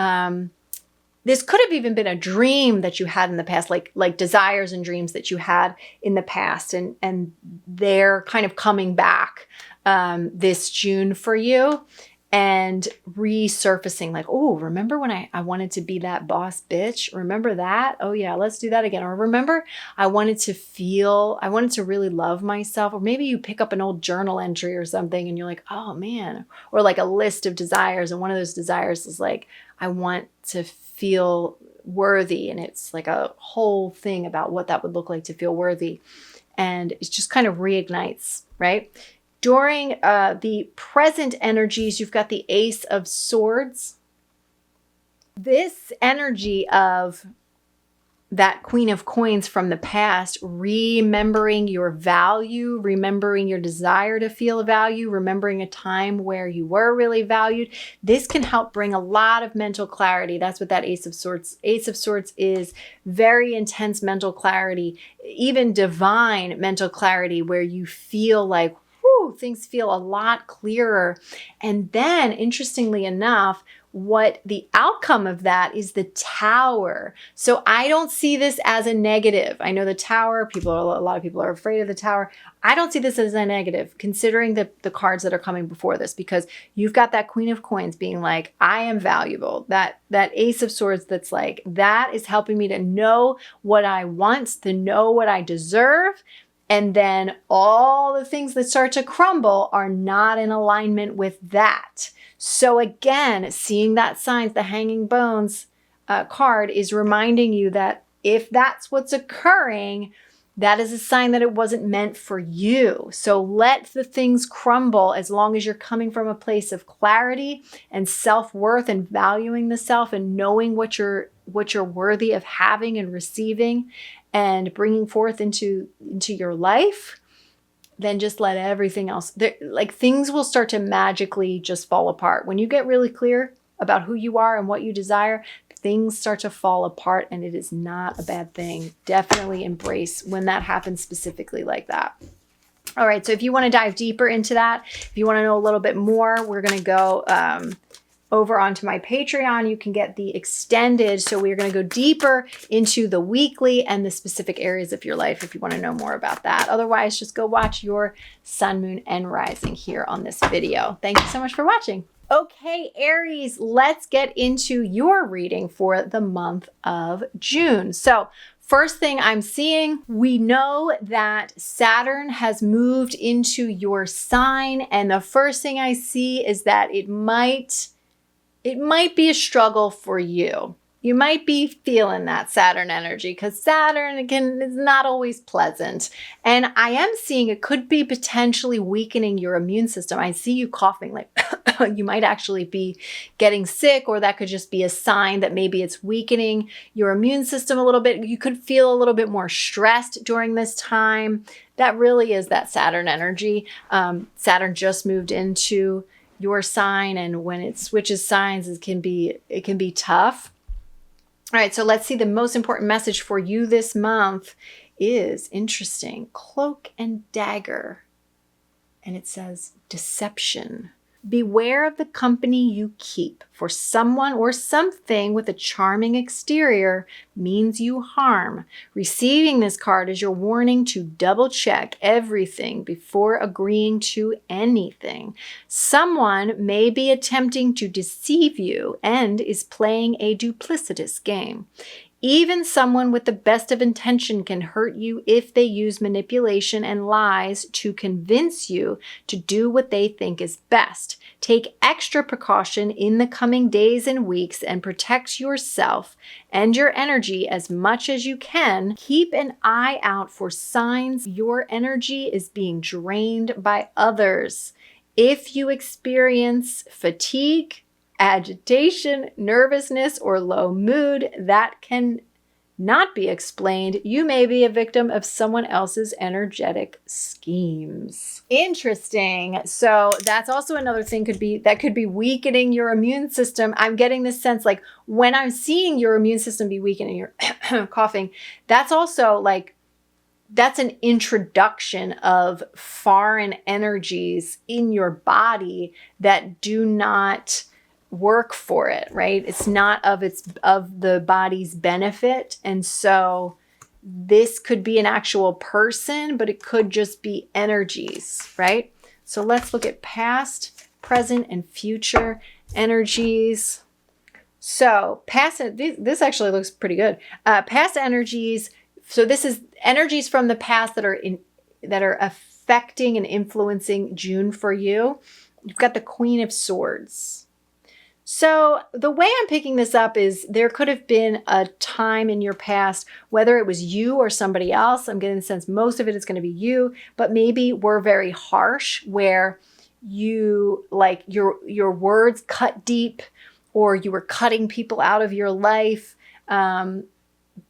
S1: This could have even been a dream that you had in the past, like desires and dreams that you had in the past, and they're kind of coming back this June for you and resurfacing, like, oh, remember when I wanted to be that boss bitch? Remember that? Oh yeah, let's do that again. Or remember I wanted to really love myself. Or maybe you pick up an old journal entry or something and you're like, oh man, or like a list of desires. And one of those desires is like, I want to feel worthy. And it's like a whole thing about what that would look like to feel worthy. And it just kind of reignites, right? During the present energies, you've got the Ace of Swords. This energy of that Queen of Coins from the past, remembering your value, remembering your desire to feel value, remembering a time where you were really valued. This can help bring a lot of mental clarity. That's what that Ace of Swords. Ace of Swords is very intense mental clarity, even divine mental clarity, where you feel like, things feel a lot clearer. And then, interestingly enough, what the outcome of that is the Tower. So I don't see this as a negative. I know the Tower, a lot of people are afraid of the Tower. I don't see this as a negative, considering the cards that are coming before this, because you've got that Queen of Coins being like, I am valuable. That Ace of Swords that's like, that is helping me to know what I want, to know what I deserve. And then all the things that start to crumble are not in alignment with that. So again, seeing that sign, the hanging bones card is reminding you that if that's what's occurring, that is a sign that it wasn't meant for you. So let the things crumble as long as you're coming from a place of clarity and self-worth and valuing the self and knowing what you're worthy of having and receiving and bringing forth into your life. Then just let everything else, like things will start to magically just fall apart. When you get really clear about who you are and what you desire, things start to fall apart, and it is not a bad thing. Definitely embrace when that happens specifically like that. All right, so if you want to dive deeper into that, if you want to know a little bit more, we're going to go over onto my Patreon. You can get the extended. So we're going to go deeper into the weekly and the specific areas of your life if you want to know more about that. Otherwise, just go watch your sun, moon, and rising here on this video. Thank you so much for watching. Okay, Aries, let's get into your reading for the month of June. So first thing I'm seeing, we know that Saturn has moved into your sign. And the first thing I see is that it might be a struggle for you. You might be feeling that Saturn energy because Saturn, again, is not always pleasant. And I am seeing it could be potentially weakening your immune system. I see you coughing, like you might actually be getting sick, or that could just be a sign that maybe it's weakening your immune system a little bit. You could feel a little bit more stressed during this time. That really is that Saturn energy. Saturn just moved into your sign, and when it switches signs, it can be tough. All right, so let's see. The most important message for you this month is interesting. Cloak and Dagger. And it says deception. Beware of the company you keep, for someone or something with a charming exterior means you harm. Receiving this card is your warning to double check everything before agreeing to anything. Someone may be attempting to deceive you and is playing a duplicitous game. Even someone with the best of intention can hurt you if they use manipulation and lies to convince you to do what they think is best. Take extra precaution in the coming days and weeks and protect yourself and your energy as much as you can. Keep an eye out for signs your energy is being drained by others. If you experience fatigue, agitation, nervousness, or low mood that can not be explained, you may be a victim of someone else's energetic schemes. Interesting. So that's also another thing that could be weakening your immune system. I'm getting this sense, like when I'm seeing your immune system be weakened and you're coughing, that's also like that's an introduction of foreign energies in your body that do not work for it, right? It's not of the body's benefit. And so this could be an actual person, but it could just be energies, right? So let's look at past, present, and future energies. So past, this actually looks pretty good. Past energies. So this is energies from the past that are affecting and influencing June for you. You've got the Queen of Swords. So the way I'm picking this up is there could have been a time in your past, whether it was you or somebody else. I'm getting the sense most of it is going to be you, but maybe we're very harsh where you like your words cut deep, or you were cutting people out of your life.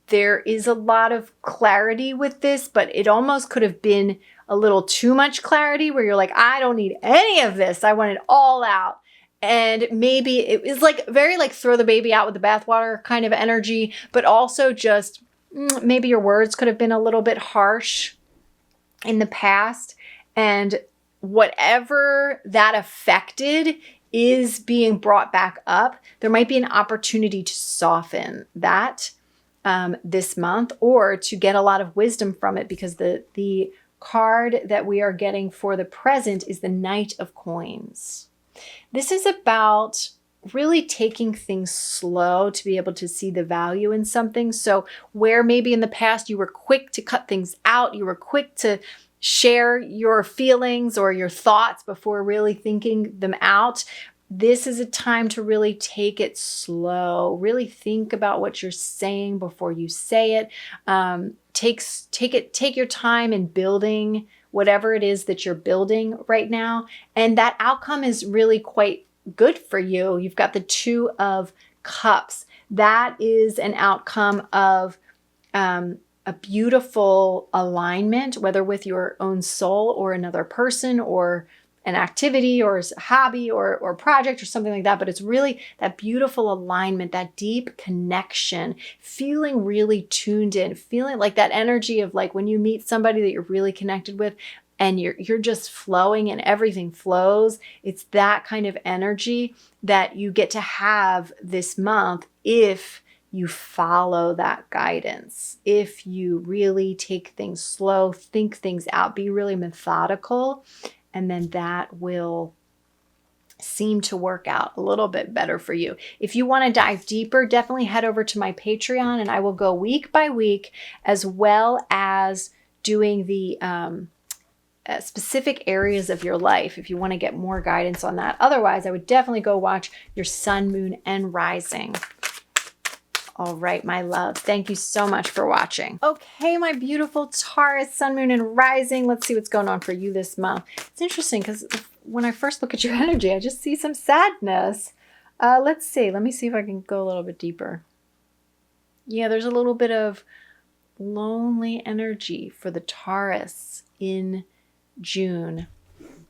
S1: There is a lot of clarity with this, but it almost could have been a little too much clarity where you're like, I don't need any of this. I want it all out. And maybe it was like very like throw the baby out with the bathwater kind of energy, but also just maybe your words could have been a little bit harsh in the past. And whatever that affected is being brought back up. There might be an opportunity to soften that this month, or to get a lot of wisdom from it, because the card that we are getting for the present is the Knight of Coins. This is about really taking things slow to be able to see the value in something. So where maybe in the past you were quick to cut things out, you were quick to share your feelings or your thoughts before really thinking them out, this is a time to really take it slow. Really think about what you're saying before you say it. Take your time in building whatever it is that you're building right now. And that outcome is really quite good for you. You've got the Two of Cups. That is an outcome of a beautiful alignment, whether with your own soul or another person or an activity or a hobby or project or something like that. But it's really that beautiful alignment, that deep connection, feeling really tuned in, feeling like that energy of like when you meet somebody that you're really connected with and you're just flowing and everything flows. It's that kind of energy that you get to have this month if you follow that guidance, if you really take things slow, think things out, be really methodical. And then that will seem to work out a little bit better for you. If you want to dive deeper, definitely head over to my Patreon, and I will go week by week, as well as doing the specific areas of your life if you want to get more guidance on that. Otherwise, I would definitely go watch your sun, moon, and rising. All right, my love. Thank you so much for watching. Okay, my beautiful Taurus, sun, moon, and rising. Let's see what's going on for you this month. It's interesting because when I first look at your energy, I just see some sadness. Let's see. Let me see if I can go a little bit deeper. Yeah, there's a little bit of lonely energy for the Taurus in June.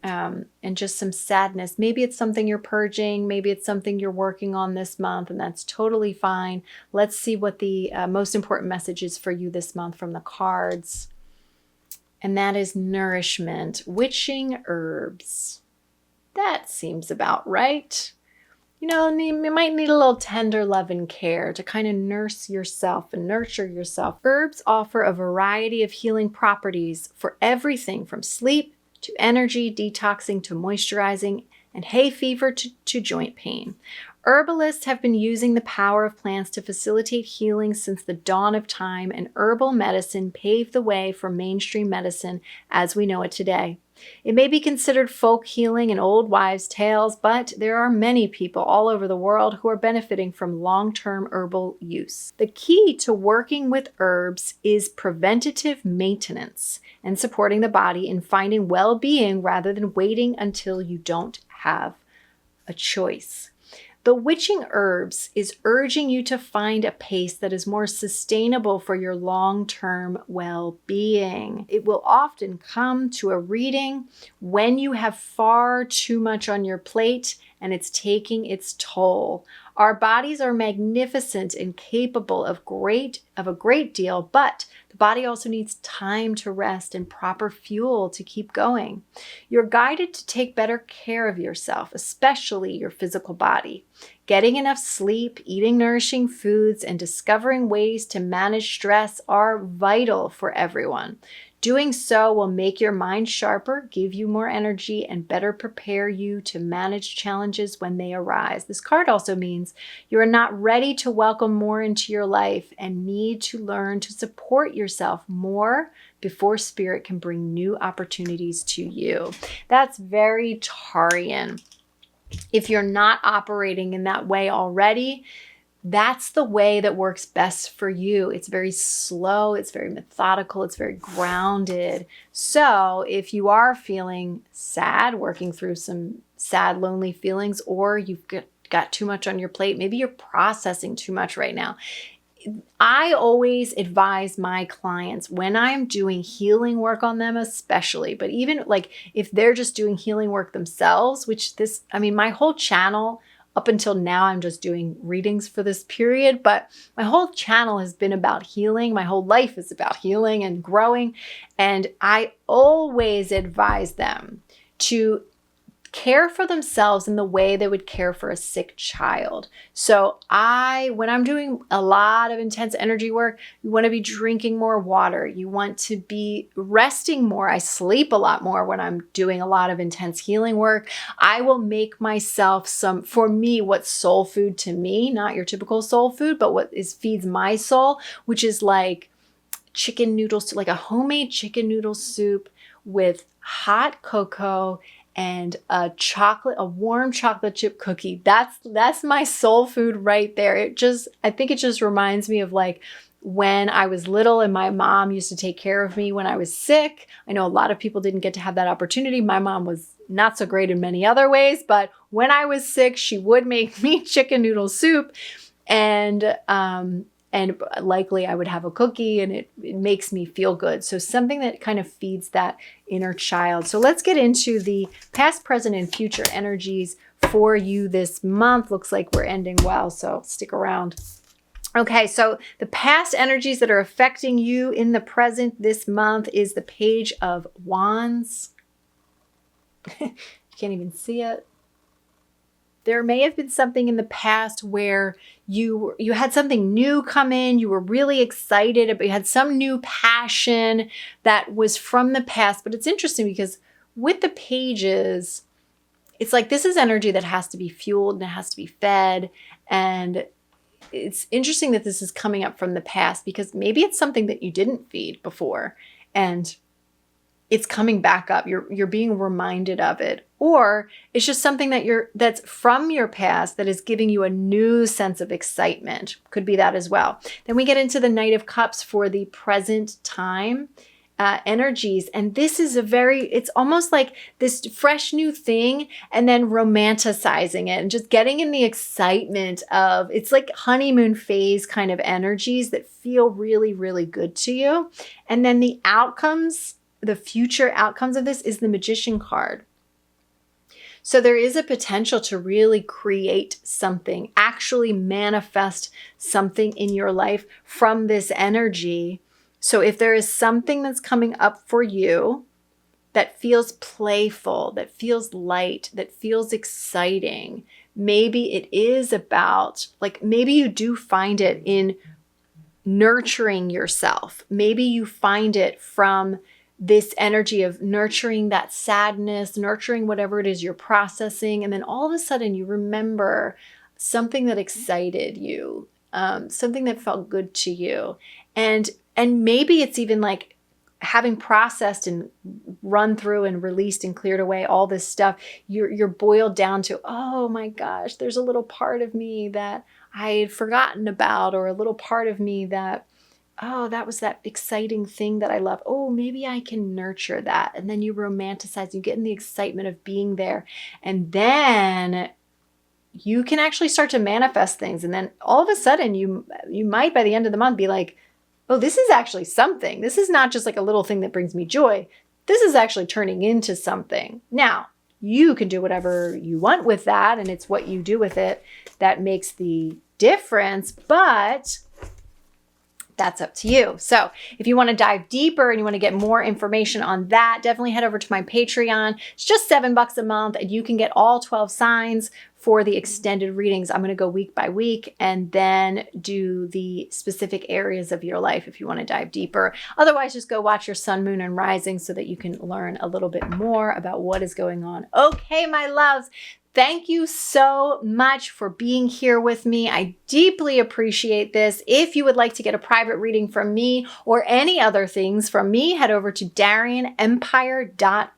S1: And just some sadness. Maybe it's something you're purging. Maybe it's something you're working on this month, and that's totally fine. Let's see what the most important message is for you this month from the cards. And that is nourishment, witching herbs. That seems about right. You know, you might need a little tender love and care to kind of nurse yourself and nurture yourself. Herbs offer a variety of healing properties for everything from sleep to energy, detoxing to moisturizing, and hay fever to joint pain. Herbalists have been using the power of plants to facilitate healing since the dawn of time, and herbal medicine paved the way for mainstream medicine as we know it today. It may be considered folk healing and old wives' tales, but there are many people all over the world who are benefiting from long-term herbal use. The key to working with herbs is preventative maintenance and supporting the body in finding well-being rather than waiting until you don't have a choice. The witching herbs is urging you to find a pace that is more sustainable for your long-term well-being. It will often come to a reading when you have far too much on your plate and it's taking its toll. Our bodies are magnificent and capable of a great deal, but the The body also needs time to rest and proper fuel to keep going. You're guided to take better care of yourself, especially your physical body. Getting enough sleep, eating nourishing foods, and discovering ways to manage stress are vital for everyone. Doing so will make your mind sharper, give you more energy, and better prepare you to manage challenges when they arise. This card also means you are not ready to welcome more into your life and need to learn to support yourself more before spirit can bring new opportunities to you. That's very Taurean. If you're not operating in that way already, that's the way that works best for you. It's very slow, it's very methodical, it's very grounded. So if you are feeling sad, working through some sad, lonely feelings, or you've got too much on your plate, maybe you're processing too much right now, I always advise my clients when I'm doing healing work on them, especially, but even like if they're just doing healing work themselves, my whole channel up until now, I'm just doing readings for this period, but my whole channel has been about healing. My whole life is about healing and growing. And I always advise them to care for themselves in the way they would care for a sick child. So when I'm doing a lot of intense energy work, you want to be drinking more water. You want to be resting more. I sleep a lot more when I'm doing a lot of intense healing work. I will make myself for me, what's soul food to me, not your typical soul food, but feeds my soul, which is like chicken noodles, like a homemade chicken noodle soup with hot cocoa and a warm chocolate chip cookie. That's my soul food right there. I think it just reminds me of like when I was little and my mom used to take care of me when I was sick. I know a lot of people didn't get to have that opportunity. My mom was not so great in many other ways, but when I was sick, she would make me chicken noodle soup, and likely I would have a cookie, and it makes me feel good. So something that kind of feeds that inner child. So let's get into the past, present, and future energies for you this month. Looks like we're ending well, so stick around. Okay, so the past energies that are affecting you in the present this month is the Page of Wands. You can't even see it. There may have been something in the past where you had something new come in, you were really excited, but you had some new passion that was from the past. But it's interesting because with the pages, it's like this is energy that has to be fueled and it has to be fed. And it's interesting that this is coming up from the past because maybe it's something that you didn't feed before and it's coming back up. You're being reminded of it. Or it's just something that's from your past that is giving you a new sense of excitement. Could be that as well. Then we get into the Knight of Cups for the present time energies. And this is it's almost like this fresh new thing and then romanticizing it and just getting in the excitement of, it's like honeymoon phase kind of energies that feel really, really good to you. And then the future outcomes of this is the Magician card. So there is a potential to really create something, actually manifest something in your life from this energy. So if there is something that's coming up for you that feels playful, that feels light, that feels exciting, maybe it is about, like, maybe you do find it in nurturing yourself. Maybe you find it from this energy of nurturing that sadness, nurturing whatever it is you're processing. And then all of a sudden you remember something that excited you, something that felt good to you. And maybe it's even like having processed and run through and released and cleared away all this stuff, you're boiled down to, oh my gosh, there's a little part of me that I had forgotten about, or a little part of me that, oh, that was that exciting thing that I love. Oh, maybe I can nurture that. And then you romanticize, you get in the excitement of being there. And then you can actually start to manifest things. And then all of a sudden you might by the end of the month be like, oh, this is actually something. This is not just like a little thing that brings me joy. This is actually turning into something. Now, you can do whatever you want with that. And it's what you do with it that makes the difference. But That's up to you. So if you want to dive deeper and you want to get more information on that, definitely head over to my Patreon. It's just $7 a month and you can get all 12 signs for the extended readings. I'm going to go week by week and then do the specific areas of your life if you want to dive deeper. Otherwise, just go watch your sun, moon, and rising so that you can learn a little bit more about what is going on. Okay, my loves. Thank you so much for being here with me. I deeply appreciate this. If you would like to get a private reading from me or any other things from me, head over to DarienneEmpire.com.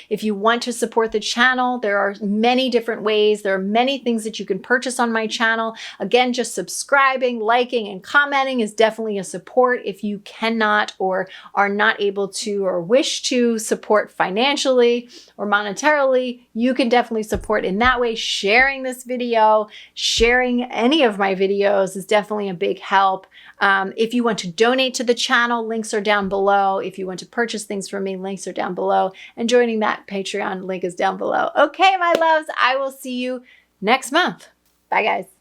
S1: If you want to support the channel, there are many different ways. There are many things that you can purchase on my channel. Again, just subscribing, liking, and commenting is definitely a support. If you cannot or are not able to or wish to support financially or monetarily, you can definitely support in that way. Sharing this video, sharing any of my videos is definitely a big help. If you want to donate to the channel, links are down below. If you want to purchase things from me, links are down below. And joining that Patreon link is down below. Okay, my loves, I will see you next month. Bye, guys.